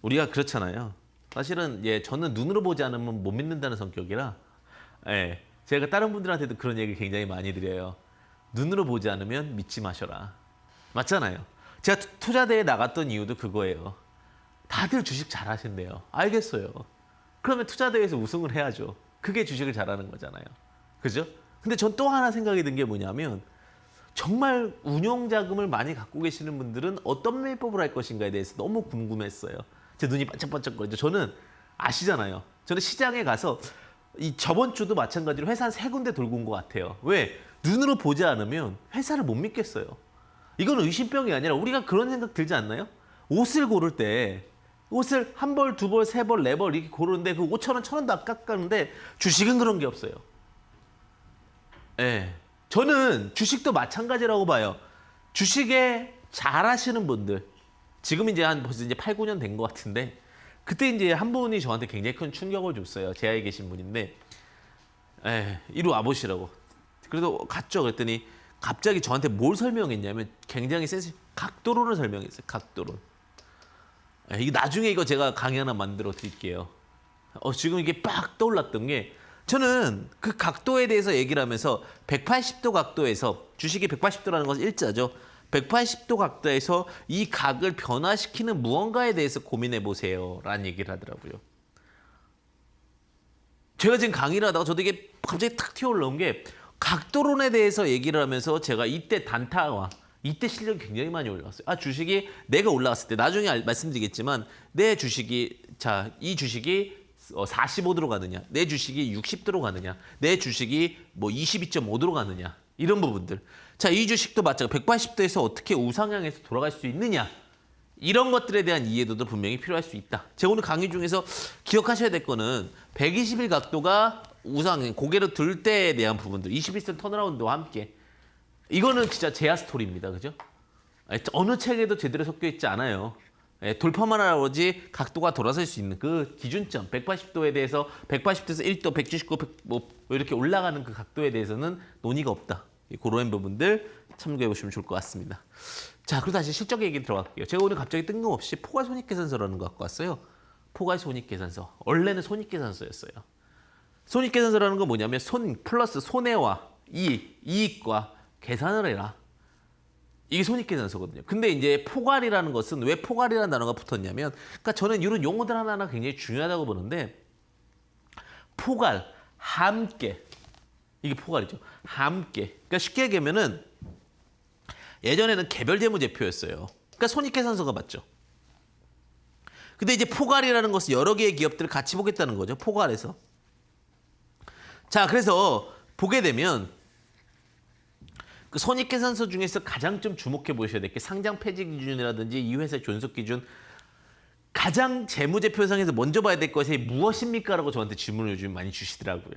우리가 그렇잖아요. 사실은 저는 눈으로 보지 않으면 못 믿는다는 성격이라, 제가 다른 분들한테도 그런 얘기 굉장히 많이 드려요. 눈으로 보지 않으면 믿지 마셔라. 맞잖아요. 제가 투자대회에 나갔던 이유도 그거예요. 다들 주식 잘하신대요. 알겠어요. 그러면 투자대회에서 우승을 해야죠. 그게 주식을 잘하는 거잖아요. 그죠? 근데 전 또 하나 생각이 든 게 뭐냐면, 정말 운용 자금을 많이 갖고 계시는 분들은 어떤 매입법을 할 것인가에 대해서 너무 궁금했어요. 제 눈이 반짝반짝거리죠. 저는 아시잖아요. 저는 시장에 가서 저번 주도 마찬가지로 회사 한 3군데 돌고 온 것 같아요. 왜? 눈으로 보지 않으면 회사를 못 믿겠어요. 이건 의심병이 아니라 우리가 그런 생각 들지 않나요? 옷을 고를 때 옷을 한 벌, 두 벌, 세 벌, 네 벌 이렇게 고르는데 그 5천 원, 1,000원도 안 깎았는데 주식은 그런 게 없어요. 저는 주식도 마찬가지라고 봐요. 주식에 잘하시는 분들, 지금 이제 벌써 이제 8, 9년 된 것 같은데, 그때 이제 한 분이 저한테 굉장히 큰 충격을 줬어요. 제야에 계신 분인데, 이리 와보시라고. 그래서 갔죠. 그랬더니 갑자기 저한테 뭘 설명했냐면 굉장히 각도론을 설명했어요. 각도론. 이게 나중에 이거 제가 강의 하나 만들어 드릴게요. 지금 이게 빡 떠올랐던 게, 저는 그 각도에 대해서 얘기를 하면서 180도 각도에서, 주식이 180도라는 것은 일자죠. 180도 각도에서 이 각을 변화시키는 무언가에 대해서 고민해 보세요 라는 얘기를 하더라고요. 제가 지금 강의를 하다가 저도 이게 갑자기 탁 튀어 올라온 게, 각도론에 대해서 얘기를 하면서 제가 이때 단타와 이때 실력이 굉장히 많이 올라왔어요. 주식이 내가 올라왔을 때, 나중에 말씀드리겠지만, 내 주식이, 이 주식이 45도로 가느냐, 내 주식이 60도로 가느냐, 내 주식이 뭐 22.5도로 가느냐, 이런 부분들. 이 주식도 마찬가지로 180도에서 어떻게 우상향해서 돌아갈 수 있느냐, 이런 것들에 대한 이해도도 분명히 필요할 수 있다. 제가 오늘 강의 중에서 기억하셔야 될 거는 120일 각도가 우상향, 고개를 들 때에 대한 부분들, 21선 턴어라운드와 함께, 이거는 진짜 제야 스토리입니다. 그죠? 어느 책에도 제대로 섞여 있지 않아요. 돌파만 하지 각도가 돌아설 수 있는 그 기준점, 180도에 대해서 180도에서 1도, 179, 100, 이렇게 올라가는 그 각도에 대해서는 논의가 없다. 그런 부분들 참고해 보시면 좋을 것 같습니다. 그리고 다시 실적 얘기 들어갈게요. 제가 오늘 갑자기 뜬금없이 포괄 손익계산서라는 거 갖고 왔어요. 포괄 손익계산서. 원래는 손익계산서였어요. 손익계산서라는 건 뭐냐면 손 플러스 손해와 이익과 계산을 해라. 이게 손익계산서거든요. 근데 이제 포괄이라는 것은 왜 포괄이라는 단어가 붙었냐면, 그러니까 저는 이런 용어들 하나하나 굉장히 중요하다고 보는데, 포괄, 함께, 이게 포괄이죠. 함께. 그러니까 쉽게 얘기하면은 예전에는 개별 재무제표였어요. 그러니까 손익계산서가 맞죠. 근데 이제 포괄이라는 것은 여러 개의 기업들을 같이 보겠다는 거죠. 포괄해서. 그래서 보게 되면 그 손익계산서 중에서 가장 좀 주목해 보셔야 될 게, 상장 폐지 기준이라든지 이 회사의 존속 기준, 가장 재무제표상에서 먼저 봐야 될 것이 무엇입니까? 라고 저한테 질문을 요즘 많이 주시더라고요.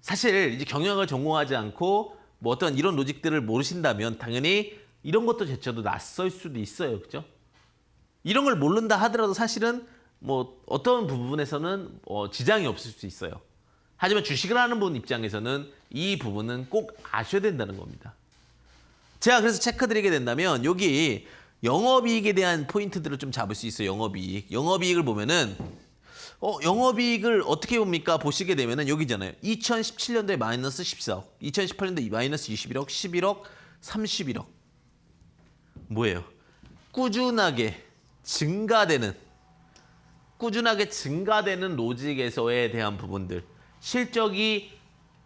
사실 이제 경영학을 전공하지 않고 뭐 어떤 이런 로직들을 모르신다면 당연히 이런 것도 제쳐도 낯설 수도 있어요. 그죠? 이런 걸 모른다 하더라도 사실은 뭐 어떤 부분에서는 지장이 없을 수 있어요. 하지만 주식을 하는 분 입장에서는 이 부분은 꼭 아셔야 된다는 겁니다. 제가 그래서 체크 드리게 된다면 여기 영업이익에 대한 포인트들을 좀 잡을 수 있어요. 영업이익. 영업이익을 보면은 영업이익을 어떻게 봅니까? 보시게 되면은 여기잖아요. 2017년도에 마이너스 14억, 2018년도에 마이너스 21억, 11억, 31억. 뭐예요? 꾸준하게 증가되는 로직에서에 대한 부분들. 실적이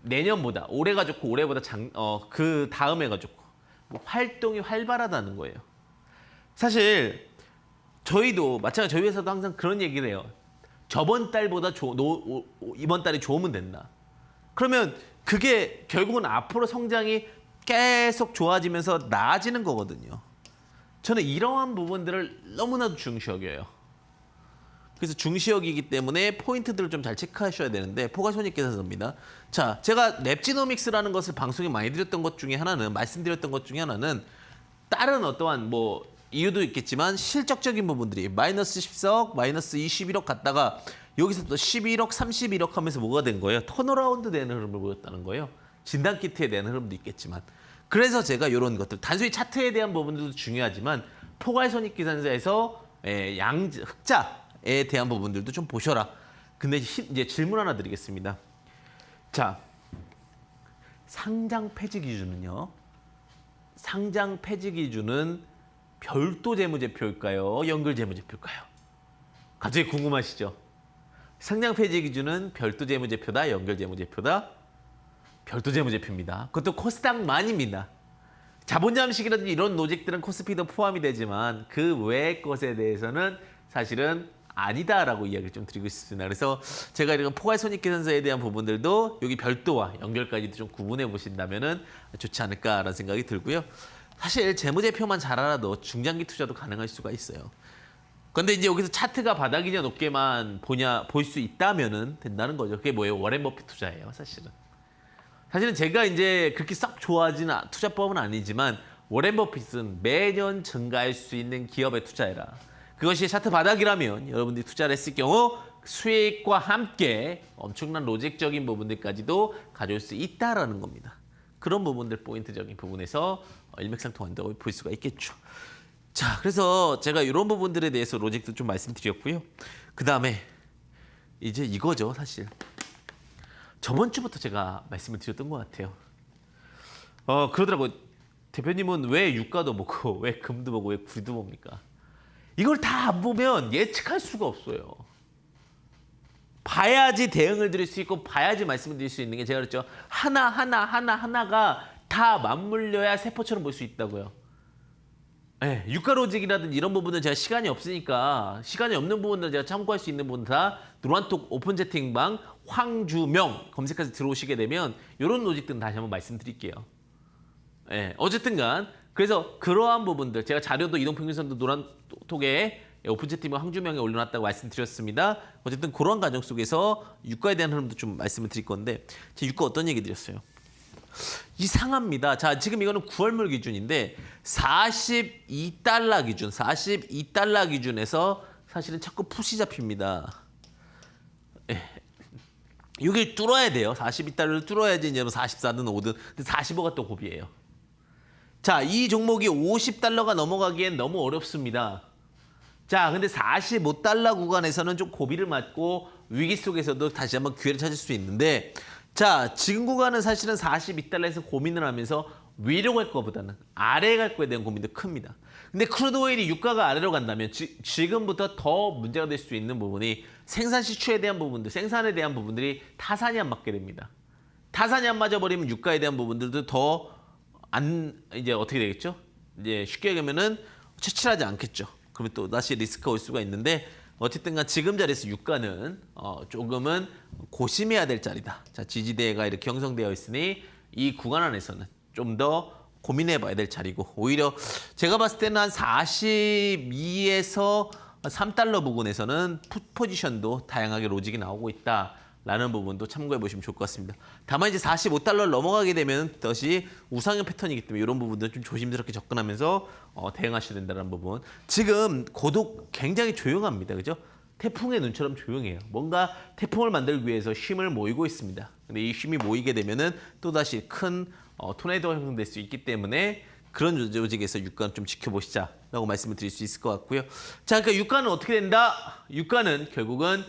내년보다, 올해가 좋고 올해보다 그 다음해가 좋고 뭐 활동이 활발하다는 거예요. 사실 저희도 마찬가지로 저희 회사도 항상 그런 얘기를 해요. 저번 달보다 이번 달이 좋으면 된다. 그러면 그게 결국은 앞으로 성장이 계속 좋아지면서 나아지는 거거든요. 저는 이러한 부분들을 너무나도 중시 여겨요. 그래서 중시 여기기 때문에 포인트들을 좀 잘 체크하셔야 되는데, 포괄손익계산서입니다. 제가 랩지노믹스라는 것을 방송에 많이 드렸던 것 중에 하나는, 말씀드렸던 것 중에 하나는 다른 어떠한 뭐 이유도 있겠지만 실적적인 부분들이 마이너스 14억, 마이너스 21억 갔다가 여기서 또 11억, 31억 하면서 뭐가 된 거예요? 턴어라운드 되는 흐름을 보였다는 거예요. 진단 키트에 대한 흐름도 있겠지만 그래서 제가 이런 것들 단순히 차트에 대한 부분들도 중요하지만 포괄손익 계산서에서 흑자에 대한 부분들도 좀 보셔라. 근데 이제 질문 하나 드리겠습니다. 자, 상장 폐지 기준은요. 상장 폐지 기준은 별도 재무제표일까요? 연결 재무제표일까요? 갑자기 궁금하시죠? 상장 폐지 기준은 별도 재무제표다, 연결 재무제표다? 별도 재무제표입니다. 그것도 코스닥만입니다. 자본 잠식이라든지 이런 로직들은 코스피도 포함이 되지만 그 외의 것에 대해서는 사실은 아니다라고 이야기를 좀 드리고 싶습니다. 그래서 제가 이런 포괄손익계산서에 대한 부분들도 여기 별도와 연결까지도 좀 구분해 보신다면은 좋지 않을까라는 생각이 들고요. 사실 재무제표만 잘 알아도 중장기 투자도 가능할 수가 있어요. 그런데 이제 여기서 차트가 바닥이냐 높게만 볼 수 있다면은 된다는 거죠. 그게 뭐예요? 워렌 버핏 투자예요, 사실은. 사실은 제가 이제 그렇게 썩 좋아하지는 투자법은 아니지만 워렌 버핏은 매년 증가할 수 있는 기업에 투자해라. 그것이 차트 바닥이라면 여러분들이 투자를 했을 경우 수익과 함께 엄청난 로직적인 부분들까지도 가져올 수 있다라는 겁니다. 그런 부분들 포인트적인 부분에서 일맥상통한다고 볼 수가 있겠죠. 자, 그래서 제가 이런 부분들에 대해서 로직도 좀 말씀드렸고요. 그 다음에 이제 이거죠, 사실. 저번 주부터 제가 말씀을 드렸던 것 같아요. 그러더라고요. 대표님은 왜 유가도 보고 왜 금도 보고 왜 구리도 봅니까? 이걸 다 안 보면 예측할 수가 없어요. 봐야지 대응을 드릴 수 있고 봐야지 말씀을 드릴 수 있는 게 제가 그랬죠. 하나가 다 맞물려야 세포처럼 볼 수 있다고요. 네, 유가 로직이라든지 이런 부분은 제가 시간이 없으니까 시간이 없는 부분들 제가 참고할 수 있는 부분 다 노란톡 오픈 채팅방 황주명 검색해서 들어오시게 되면 이런 로직들은 다시 한번 말씀드릴게요. 네, 어쨌든 간 그래서 그러한 부분들 제가 자료도 이동평균선도 노란톡에 오픈 채팅방 황주명에 올려놨다고 말씀드렸습니다. 어쨌든 그런 과정 속에서 유가에 대한 흐름도 좀 말씀을 드릴 건데 제가 유가 어떤 얘기 드렸어요? 이상합니다. 자, 지금 이거는 9월물 기준인데 42달러 기준, 42달러 기준에서 사실은 자꾸 푸시 잡힙니다. 여길 뚫어야 돼요. 42달러를 뚫어야지 이제 44든 5든. 근데 45가 또 고비예요. 자, 이 종목이 50달러가 넘어가기엔 너무 어렵습니다. 자, 근데 45달러 구간에서는 좀 고비를 맞고 위기 속에서도 다시 한번 기회를 찾을 수 있는데 자, 지금 구간은 사실은 42달러에서 고민을 하면서 위로 갈 것보다는 아래 갈 거에 대한 고민도 큽니다. 근데 크루드 오일이 유가가 아래로 간다면 지금부터 더 문제가 될 수 있는 부분이 생산 시추에 대한 부분들, 생산에 대한 부분들이 타산이 안 맞게 됩니다. 타산이 안 맞아버리면 유가에 대한 부분들도 이제 어떻게 되겠죠? 이제 쉽게 얘기하면은 채취하지 않겠죠. 그러면 또 다시 리스크가 올 수가 있는데 어쨌든 간 지금 자리에서 유가는 조금은 고심해야 될 자리다. 자, 지지대가 이렇게 형성되어 있으니 이 구간 안에서는 좀 더 고민해 봐야 될 자리고 오히려 제가 봤을 때는 한 42에서 3달러 부근에서는 풋 포지션도 다양하게 로직이 나오고 있다라는 부분도 참고해 보시면 좋을 것 같습니다. 다만 이제 45달러를 넘어가게 되면 다시 우상향 패턴이기 때문에 이런 부분들 좀 조심스럽게 접근하면서 대응하셔야 된다는 부분. 지금 고독 굉장히 조용합니다. 그죠? 태풍의 눈처럼 조용해요. 뭔가 태풍을 만들기 위해서 쉼을 모이고 있습니다. 근데 이 쉼이 모이게 되면은 또다시 큰 토네이도가 형성될 수 있기 때문에 그런 조직에서 유가는 좀 지켜보시자라고 말씀을 드릴 수 있을 것 같고요. 자, 그러니까 유가는 어떻게 된다? 유가는 결국은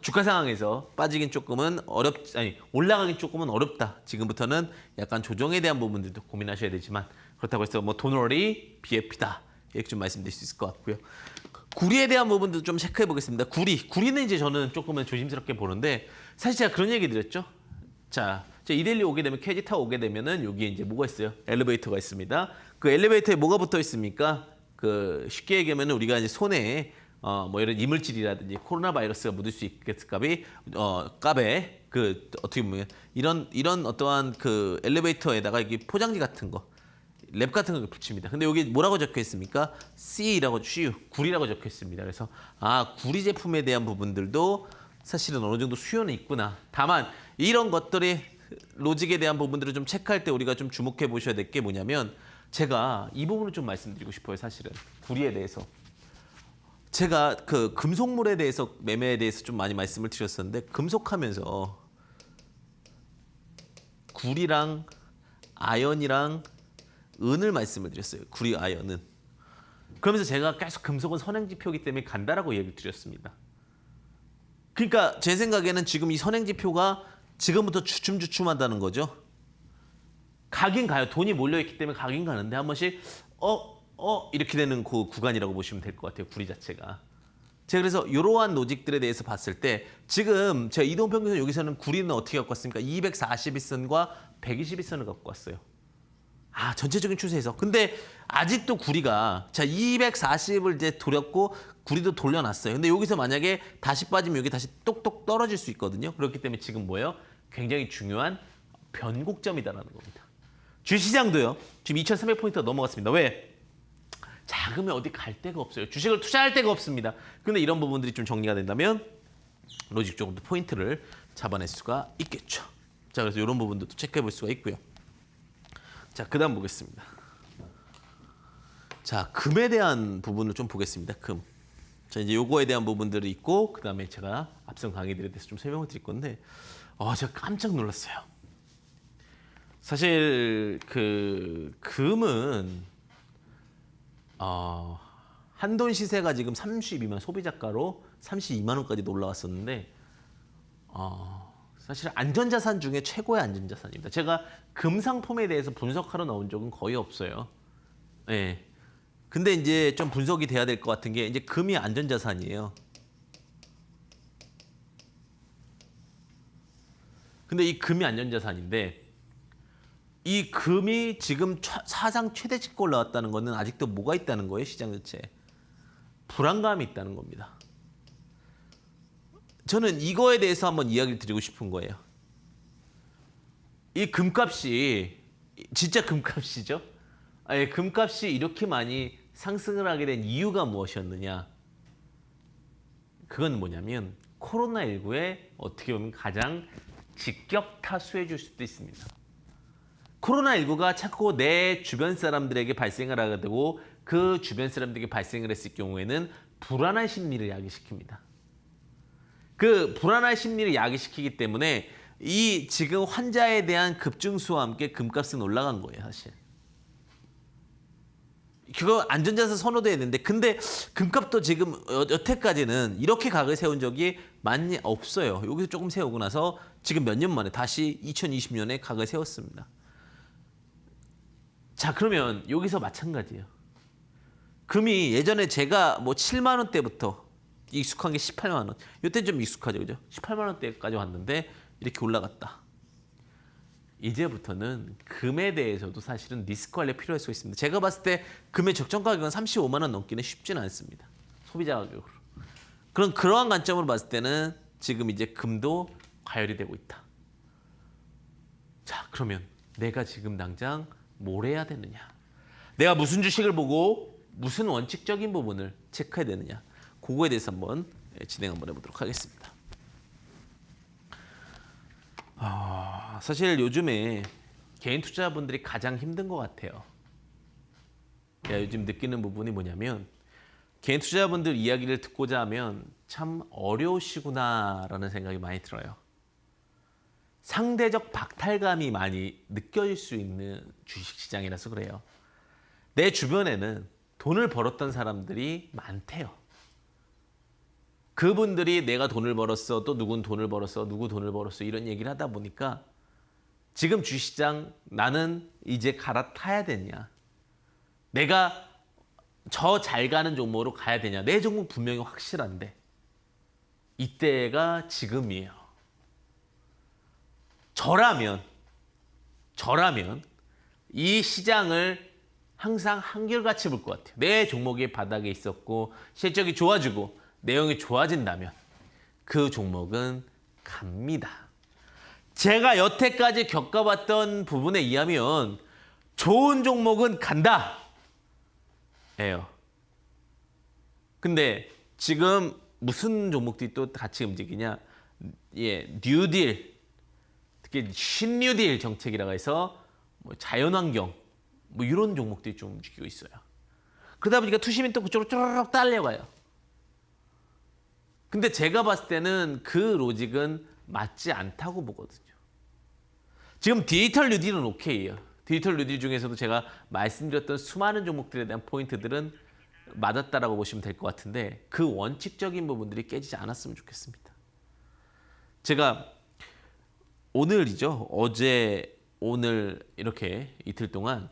주가 상황에서 빠지긴 조금은 올라가긴 조금은 어렵다. 지금부터는 약간 조정에 대한 부분들도 고민하셔야 되지만 그렇다고 해서 뭐 돈월이 BFP다. 이렇게 좀 말씀드릴 수 있을 것 같고요. 구리에 대한 부분도 좀 체크해 보겠습니다. 구리는 이제 저는 조금은 조심스럽게 보는데 사실 제가 그런 얘기 드렸죠. 자, 이데일리 오게 되면 캐지타워 오게 되면은 여기에 이제 뭐가 있어요? 엘리베이터가 있습니다. 그 엘리베이터에 뭐가 붙어 있습니까? 그 쉽게 얘기하면 우리가 이제 손에 뭐 이런 이물질이라든지 코로나 바이러스가 묻을 수 있겠을까비 값에 그 어떻게 보면 이런 어떠한 그 엘리베이터에다가 이게 포장지 같은 거 랩 같은 걸 붙입니다. 근데 여기 뭐라고 적혀 있습니까? C라고 구리라고 적혀 있습니다. 그래서 구리 제품에 대한 부분들도 사실은 어느 정도 수요는 있구나. 다만 이런 것들이 로직에 대한 부분들을 좀 체크할 때 우리가 좀 주목해 보셔야 될 게 뭐냐면 제가 이 부분을 좀 말씀드리고 싶어요. 사실은 구리에 대해서 제가 그 금속물에 대해서 매매에 대해서 좀 많이 말씀을 드렸었는데 금속하면서 구리랑 아연이랑 은을 말씀을 드렸어요. 구리, 아연은. 그러면서 제가 계속 금속은 선행지표이기 때문에 간다라고 얘기를 드렸습니다. 그러니까 제 생각에는 지금 이 선행지표가 지금부터 주춤주춤한다는 거죠. 가긴 가요. 돈이 몰려있기 때문에 가긴 가는데 한 번씩 이렇게 되는 그 구간이라고 보시면 될 것 같아요. 구리 자체가. 제가 그래서 이러한 로직들에 대해서 봤을 때 지금 제가 이동평균선 여기서는 구리는 어떻게 갖고 왔습니까? 241선과 121선을 갖고 왔어요. 전체적인 추세에서. 근데 아직도 구리가 240을 이제 돌렸고 구리도 돌려놨어요. 근데 여기서 만약에 다시 빠지면 여기 다시 똑똑 떨어질 수 있거든요. 그렇기 때문에 지금 뭐예요? 굉장히 중요한 변곡점이다라는 겁니다. 주시장도요. 지금 2,300포인트가 넘어갔습니다. 왜? 자금이 어디 갈 데가 없어요. 주식을 투자할 데가 없습니다. 근데 이런 부분들이 좀 정리가 된다면 로직 쪽으로 포인트를 잡아낼 수가 있겠죠. 자, 그래서 이런 부분도 체크해 볼 수가 있고요. 자, 그다음 보겠습니다. 자, 금에 대한 부분을 좀 보겠습니다. 금. 자, 이제 요거에 대한 부분들이 있고 그다음에 제가 앞선 강의들에 대해서 좀 설명을 드릴 건데 제가 깜짝 놀랐어요. 사실 그 금은 한돈 시세가 지금 32만 소비자가로 32만 원까지 올라왔었는데 사실 안전자산 중에 최고의 안전자산입니다. 제가 금 상품에 대해서 분석하러 나온 적은 거의 없어요. 네. 근데 이제 좀 분석이 돼야 될 것 같은 게 이제 금이 안전자산이에요. 근데 이 금이 안전자산인데 이 금이 지금 사상 최대치가 올라왔다는 거는 아직도 뭐가 있다는 거예요? 시장 자체에. 불안감이 있다는 겁니다. 저는 이거에 대해서 한번 이야기를 드리고 싶은 거예요. 이 금값이 진짜 금값이죠. 금값이 이렇게 많이 상승을 하게 된 이유가 무엇이었느냐. 그건 뭐냐면 코로나19에 어떻게 보면 가장 직격타수해 줄 수도 있습니다. 코로나19가 자꾸 내 주변 사람들에게 발생을 하게 되고 그 주변 사람들에게 발생을 했을 경우에는 불안한 심리를 야기시킵니다. 그 불안한 심리를 야기시키기 때문에 이 지금 환자에 대한 급증수와 함께 금값은 올라간 거예요, 사실. 그거 안전자산 선호돼야 되는데 근데 금값도 지금 여태까지는 이렇게 각을 세운 적이 많이 없어요. 여기서 조금 세우고 나서 지금 몇 년 만에 다시 2020년에 각을 세웠습니다. 자, 그러면 여기서 마찬가지예요. 금이 예전에 제가 뭐 7만 원대부터 익숙한 게 18만 원. 이때 좀 익숙하죠, 그죠? 18만 원대까지 왔는데 이렇게 올라갔다. 이제부터는 금에 대해서도 사실은 리스크 관리가 필요할 수 있습니다. 제가 봤을 때 금의 적정 가격은 35만 원 넘기는 쉽지는 않습니다. 소비자 가격으로. 그러한 관점으로 봤을 때는 지금 이제 금도 과열이 되고 있다. 자, 그러면 내가 지금 당장 뭘 해야 되느냐? 내가 무슨 주식을 보고 무슨 원칙적인 부분을 체크해야 되느냐? 그거에 대해서 한번 진행 한번 해보도록 하겠습니다. 사실 요즘에 개인 투자자분들이 가장 힘든 것 같아요. 제가 요즘 느끼는 부분이 뭐냐면 개인 투자자분들 이야기를 듣고자 하면 참 어려우시구나라는 생각이 많이 들어요. 상대적 박탈감이 많이 느껴질 수 있는 주식시장이라서 그래요. 내 주변에는 돈을 벌었던 사람들이 많대요. 그분들이 내가 돈을 벌었어, 또 누군 돈을 벌었어, 누구 돈을 벌었어 이런 얘기를 하다 보니까 지금 주식시장 나는 이제 갈아타야 되냐. 내가 저 잘 가는 종목으로 가야 되냐. 내 종목 분명히 확실한데 이때가 지금이에요. 저라면 이 시장을 항상 한결같이 볼 것 같아요. 내 종목이 바닥에 있었고 실적이 좋아지고 내용이 좋아진다면 그 종목은 갑니다. 제가 여태까지 겪어봤던 부분에 의하면 좋은 종목은 간다. 예요. 근데 지금 무슨 종목들이 또 같이 움직이냐? 뉴딜, 특히 신뉴딜 정책이라고 해서 뭐 자연환경, 뭐 이런 종목들이 좀 움직이고 있어요. 그러다 보니까 투심이 또 그쪽으로 쭈르륵 딸려가요. 근데 제가 봤을 때는 그 로직은 맞지 않다고 보거든요. 지금 디지털 뉴딜은 오케이예요. 디지털 뉴딜 중에서도 제가 말씀드렸던 수많은 종목들에 대한 포인트들은 맞았다라고 보시면 될 것 같은데 그 원칙적인 부분들이 깨지지 않았으면 좋겠습니다. 제가 오늘이죠. 어제, 오늘 이렇게 이틀 동안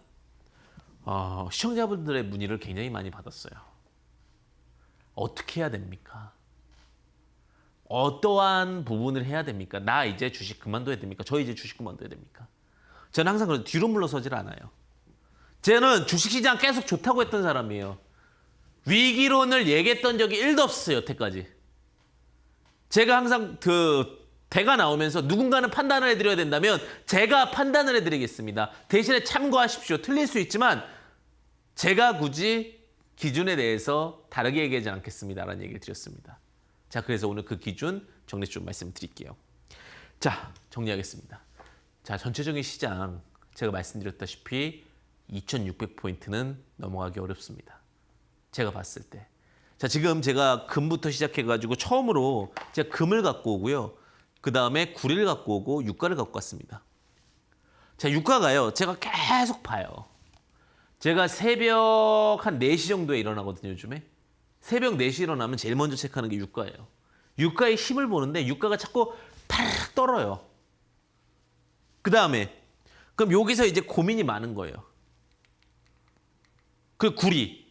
시청자분들의 문의를 굉장히 많이 받았어요. 어떻게 해야 됩니까? 어떠한 부분을 해야 됩니까? 나 이제 주식 그만둬야 됩니까? 저 이제 주식 그만둬야 됩니까? 저는 항상 그런 뒤로 물러서질 않아요. 저는 주식시장 계속 좋다고 했던 사람이에요. 위기론을 얘기했던 적이 1도 없었어요, 여태까지. 제가 항상 대가 나오면서 누군가는 판단을 해드려야 된다면 제가 판단을 해드리겠습니다. 대신에 참고하십시오. 틀릴 수 있지만 제가 굳이 기준에 대해서 다르게 얘기하지 않겠습니다라는 얘기를 드렸습니다. 자, 그래서 오늘 그 기준 정리 좀 말씀드릴게요. 자, 정리하겠습니다. 자, 전체적인 시장 제가 말씀드렸다시피 2600포인트는 넘어가기 어렵습니다. 제가 봤을 때. 자, 지금 제가 금부터 시작해가지고 처음으로 제가 금을 갖고 오고요. 그 다음에 구리를 갖고 오고 유가를 갖고 왔습니다. 자, 유가가요. 제가 계속 봐요. 제가 새벽 한 4시 정도에 일어나거든요, 요즘에. 새벽 4시 일어나면 제일 먼저 체크하는 게 유가예요. 유가의 힘을 보는데 유가가 자꾸 팍 떨어요. 그 다음에 그럼 여기서 이제 고민이 많은 거예요. 그 구리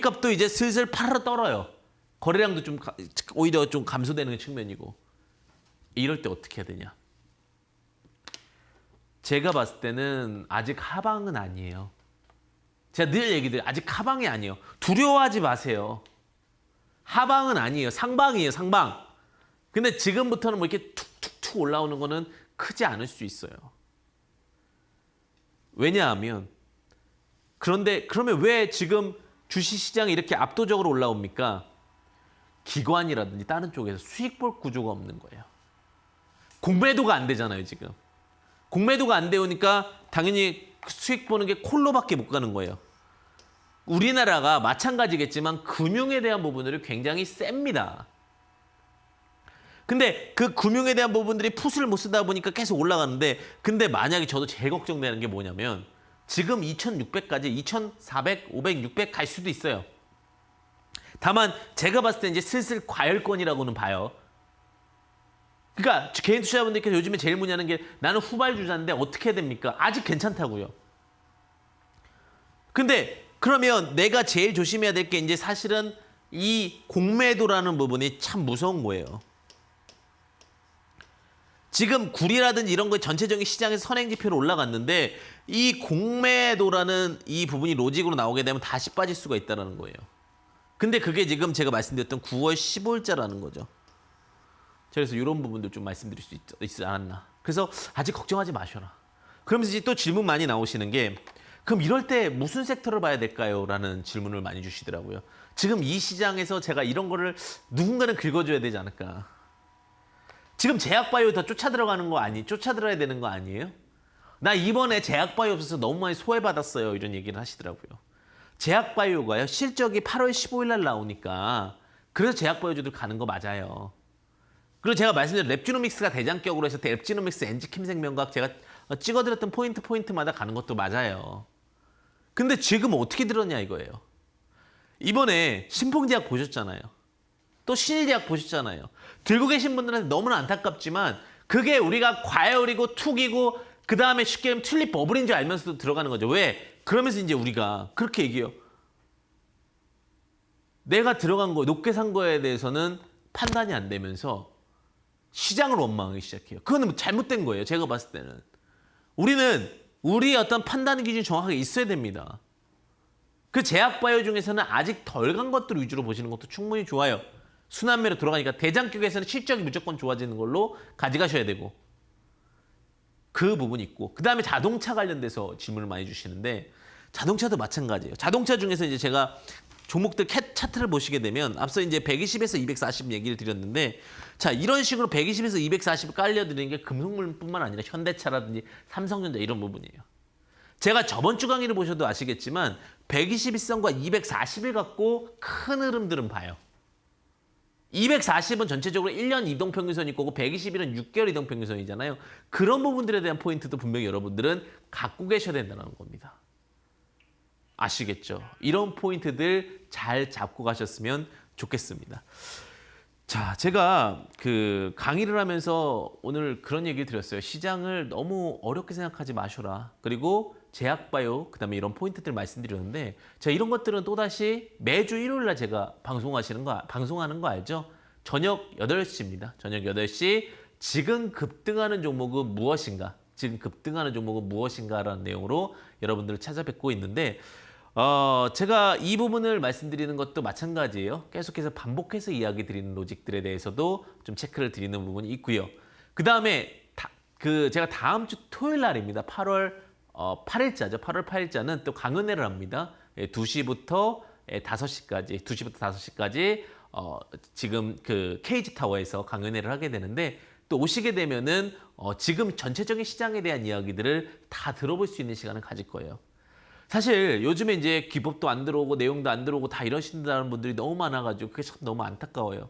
값도 이제 슬슬 파르르 떨어요. 거래량도 좀 오히려 좀 감소되는 측면이고. 이럴 때 어떻게 해야 되냐? 제가 봤을 때는 아직 하방은 아니에요. 제가 늘 얘기드려요. 아직 하방이 아니에요. 두려워하지 마세요. 하방은 아니에요. 상방이에요. 상방. 근데 지금부터는 뭐 이렇게 툭툭툭 올라오는 거는 크지 않을 수 있어요. 왜냐하면 그런데 그러면 왜 지금 주식시장이 이렇게 압도적으로 올라옵니까? 기관이라든지 다른 쪽에서 수익 볼 구조가 없는 거예요. 공매도가 안 되잖아요, 지금. 공매도가 안 되니까 당연히 수익 보는 게 콜로밖에 못 가는 거예요. 우리나라가 마찬가지겠지만 금융에 대한 부분들이 굉장히 셉니다. 근데 그 금융에 대한 부분들이 풋을 못 쓰다 보니까 계속 올라가는데 근데 만약에 저도 제일 걱정되는 게 뭐냐면 지금 2600까지 2400, 500, 600 갈 수도 있어요. 다만 제가 봤을 때 이제 슬슬 과열권이라고는 봐요. 그러니까 개인 투자자분들께서 요즘에 제일 문의하는 게 나는 후발주자인데 어떻게 해야 됩니까? 아직 괜찮다고요. 근데 그러면 내가 제일 조심해야 될 게 이제 사실은 이 공매도라는 부분이 참 무서운 거예요. 지금 구리라든지 이런 거 전체적인 시장에서 선행지표로 올라갔는데 이 공매도라는 이 부분이 로직으로 나오게 되면 다시 빠질 수가 있다는 거예요. 근데 그게 지금 제가 말씀드렸던 9월 15일자라는 거죠. 그래서 이런 부분도 좀 말씀드릴 수 있지 않았나. 그래서 아직 걱정하지 마셔라. 그러면서 이제 또 질문 많이 나오시는 게 그럼 이럴 때 무슨 섹터를 봐야 될까요? 라는 질문을 많이 주시더라고요. 지금 이 시장에서 제가 이런 거를 누군가는 긁어줘야 되지 않을까. 지금 제약바이오 더 쫓아 들어가는 거 쫓아 들어야 되는 거 아니에요? 나 이번에 제약바이오 없어서 너무 많이 소외받았어요. 이런 얘기를 하시더라고요. 제약바이오가요. 실적이 8월 15일 날 나오니까 그래서 제약바이오주들 가는 거 맞아요. 그리고 제가 말씀드린 랩지노믹스가 대장격으로 해서 랩지노믹스, 엔지킴생명과학 제가 찍어드렸던 포인트마다 가는 것도 맞아요. 근데 지금 어떻게 들었냐 이거예요. 이번에 신풍제약 보셨잖아요. 또 신일제약 보셨잖아요. 들고 계신 분들한테 너무나 안타깝지만 그게 우리가 과열이고 툭이고 그 다음에 쉽게 하면 튤립 버블인 줄 알면서도 들어가는 거죠. 왜? 그러면서 이제 우리가 그렇게 얘기해요. 내가 들어간 거, 높게 산 거에 대해서는 판단이 안 되면서 시장을 원망하기 시작해요. 그거는 잘못된 거예요. 제가 봤을 때는. 우리는 우리 어떤 판단 기준이 정확하게 있어야 됩니다. 그 제약바이오 중에서는 아직 덜 간 것들 위주로 보시는 것도 충분히 좋아요. 순환매로 돌아가니까 대장격에서는 실적이 무조건 좋아지는 걸로 가져가셔야 되고 그 부분이 있고 그 다음에 자동차 관련돼서 질문을 많이 주시는데 자동차도 마찬가지예요. 자동차 중에서 이제 제가 종목들 차트를 보시게 되면 앞서 이제 120에서 240 얘기를 드렸는데 자 이런 식으로 120에서 240 깔려드리는 게 금속물뿐만 아니라 현대차라든지 삼성전자 이런 부분이에요. 제가 저번 주 강의를 보셔도 아시겠지만 121선과 240일 갖고 큰 흐름들은 봐요. 240은 전체적으로 1년 이동평균선일 거고 120일은 6개월 이동평균선이잖아요. 그런 부분들에 대한 포인트도 분명히 여러분들은 갖고 계셔야 된다는 겁니다. 아시겠죠? 이런 포인트들 잘 잡고 가셨으면 좋겠습니다. 자, 제가 그 강의를 하면서 오늘 그런 얘기를 드렸어요. 시장을 너무 어렵게 생각하지 마셔라. 그리고 제약바이오, 그다음에 이런 포인트들 말씀드렸는데 제가 이런 것들은 또다시 매주 일요일 날 제가 방송하는 거 알죠? 저녁 8시입니다. 저녁 8시 지금 급등하는 종목은 무엇인가? 지금 급등하는 종목은 무엇인가라는 내용으로 여러분들을 찾아뵙고 있는데 제가 이 부분을 말씀드리는 것도 마찬가지예요. 계속해서 반복해서 이야기 드리는 로직들에 대해서도 좀 체크를 드리는 부분이 있고요. 그다음에 제가 다음 주 토요일 날입니다. 8월 8일자죠. 8월 8일자는 또 강연회를 합니다. 2시부터 5시까지, 2시부터 5시까지 지금 그 KG 타워에서 강연회를 하게 되는데 또 오시게 되면은 지금 전체적인 시장에 대한 이야기들을 다 들어볼 수 있는 시간을 가질 거예요. 사실 요즘에 이제 기법도 안 들어오고 내용도 안 들어오고 다 이러신다는 분들이 너무 많아가지고 그게 참 너무 안타까워요.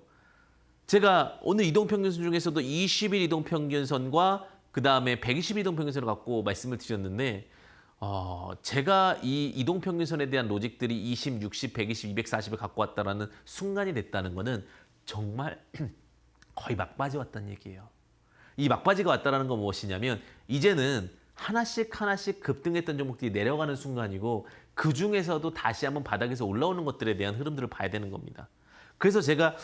제가 오늘 이동평균선 중에서도 20일 이동평균선과 그 다음에 120일 이동평균선을 갖고 말씀을 드렸는데 제가 이 이동평균선에 대한 로직들이 20, 60, 120, 240을 갖고 왔다라는 순간이 됐다는 거는 정말 거의 막바지 왔다는 얘기예요. 이 막바지가 왔다는 건 무엇이냐면 이제는 하나씩 급등했던 종목들이 내려가는 순간이고 그 중에서도 다시 한번 바닥에서 올라오는 것들에 대한 흐름들을 봐야 되는 겁니다. 그래서 제가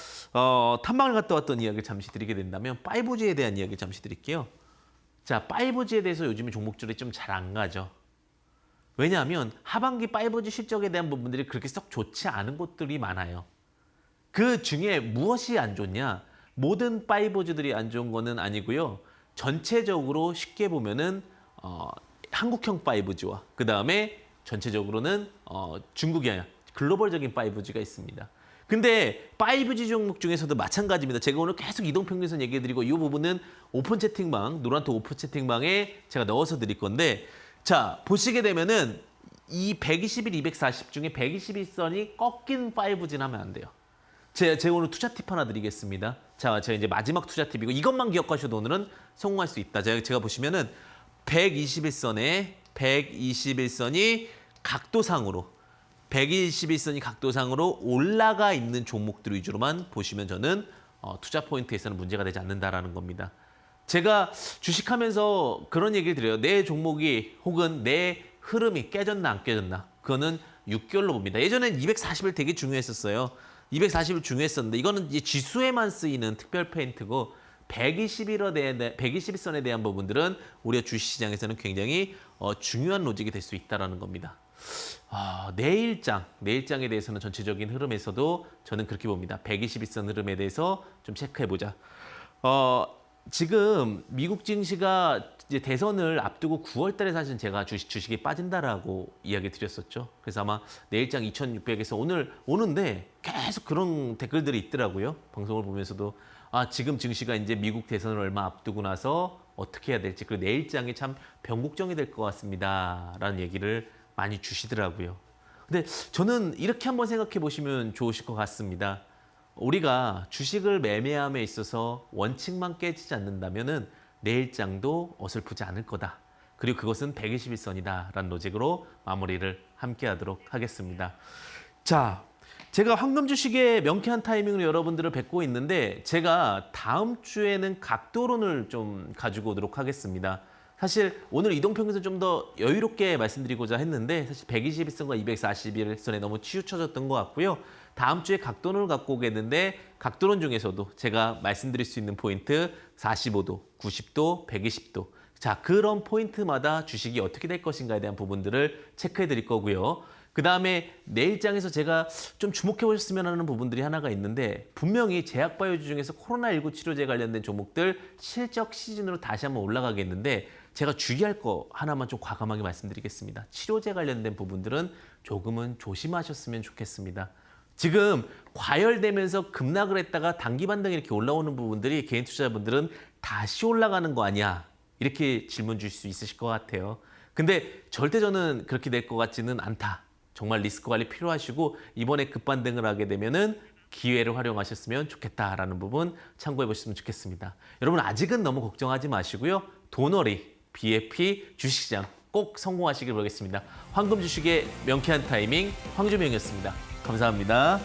탐방을 갔다 왔던 이야기를 잠시 드리게 된다면 5G에 대한 이야기를 잠시 드릴게요. 자, 5G에 대해서 요즘에 종목들이 좀 잘 안 가죠. 왜냐하면 하반기 5G 실적에 대한 부분들이 그렇게 썩 좋지 않은 곳들이 많아요. 그 중에 무엇이 안 좋냐? 모든 5G들이 안 좋은 거는 아니고요. 전체적으로 쉽게 보면은 한국형 5G와 그 다음에 전체적으로는 중국이 아니라 글로벌적인 5G가 있습니다. 근데 5G 종목 중에서도 마찬가지입니다. 제가 오늘 계속 이동평균선 얘기해드리고 이 부분은 오픈 채팅방, 노란톡 오픈 채팅방에 제가 넣어서 드릴 건데 자, 보시게 되면은 이 120일, 240 중에 121선이 꺾인 5G는 하면 안 돼요. 제가 오늘 투자 팁 하나 드리겠습니다. 자, 제가 이제 마지막 투자 팁이고 이것만 기억하셔도 오늘은 성공할 수 있다. 제가 보시면은 121선이 각도상으로 121선이 각도상으로 올라가 있는 종목들 위주로만 보시면 저는 투자 포인트에서는 문제가 되지 않는다라는 겁니다. 제가 주식하면서 그런 얘기를 드려요. 내 종목이 혹은 내 흐름이 깨졌나 안 깨졌나 그거는 6개월로 봅니다. 예전엔 240일 되게 중요했었어요. 240일 중요했었는데 이거는 이제 지수에만 쓰이는 특별 페인트고 121선에 대한 부분들은 우리가 주식시장에서는 굉장히 중요한 로직이 될 수 있다는 겁니다. 내일장에 대해서는 전체적인 흐름에서도 저는 그렇게 봅니다. 121선 흐름에 대해서 좀 체크해보자. 지금 미국 증시가 이제 대선을 앞두고 9월 달에 사실 제가 주식이 빠진다라고 이야기 드렸었죠. 그래서 아마 내일장 2600에서 오늘 오는데 계속 그런 댓글들이 있더라고요. 방송을 보면서도 지금 증시가 이제 미국 대선을 얼마 앞두고 나서 어떻게 해야 될지 그리고 내일장이 참 변곡점이 될 것 같습니다. 라는 얘기를 많이 주시더라고요. 근데 저는 이렇게 한번 생각해 보시면 좋으실 것 같습니다. 우리가 주식을 매매함에 있어서 원칙만 깨지지 않는다면은 내일장도 어설프지 않을 거다. 그리고 그것은 121선이다라는 로직으로 마무리를 함께 하도록 하겠습니다. 자, 제가 황금 주식의 명쾌한 타이밍으로 여러분들을 뵙고 있는데 제가 다음 주에는 각도론을 좀 가지고 오도록 하겠습니다. 사실 오늘 이동평균선 좀 더 여유롭게 말씀드리고자 했는데 사실 121선과 241선에 너무 치우쳐졌던 것 같고요. 다음 주에 각도론을 갖고 오겠는데 각도론 중에서도 제가 말씀드릴 수 있는 포인트 45도, 90도, 120도 자, 그런 포인트마다 주식이 어떻게 될 것인가에 대한 부분들을 체크해 드릴 거고요. 그 다음에 내일장에서 제가 좀 주목해 보셨으면 하는 부분들이 하나가 있는데 분명히 제약바이오주 중에서 코로나19 치료제 관련된 종목들 실적 시즌으로 다시 한번 올라가겠는데 제가 주의할 거 하나만 좀 과감하게 말씀드리겠습니다. 치료제 관련된 부분들은 조금은 조심하셨으면 좋겠습니다. 지금 과열되면서 급락을 했다가 단기 반등이 이렇게 올라오는 부분들이 개인 투자자분들은 다시 올라가는 거 아니야? 이렇게 질문 주실 수 있으실 것 같아요. 근데 절대 저는 그렇게 될 것 같지는 않다. 정말 리스크 관리 필요하시고 이번에 급반등을 하게 되면은 기회를 활용하셨으면 좋겠다라는 부분 참고해 보셨으면 좋겠습니다. 여러분 아직은 너무 걱정하지 마시고요. 도너리, BFP, 주식시장 꼭 성공하시길 바라겠습니다. 황금 주식의 명쾌한 타이밍 황주명이었습니다. 감사합니다.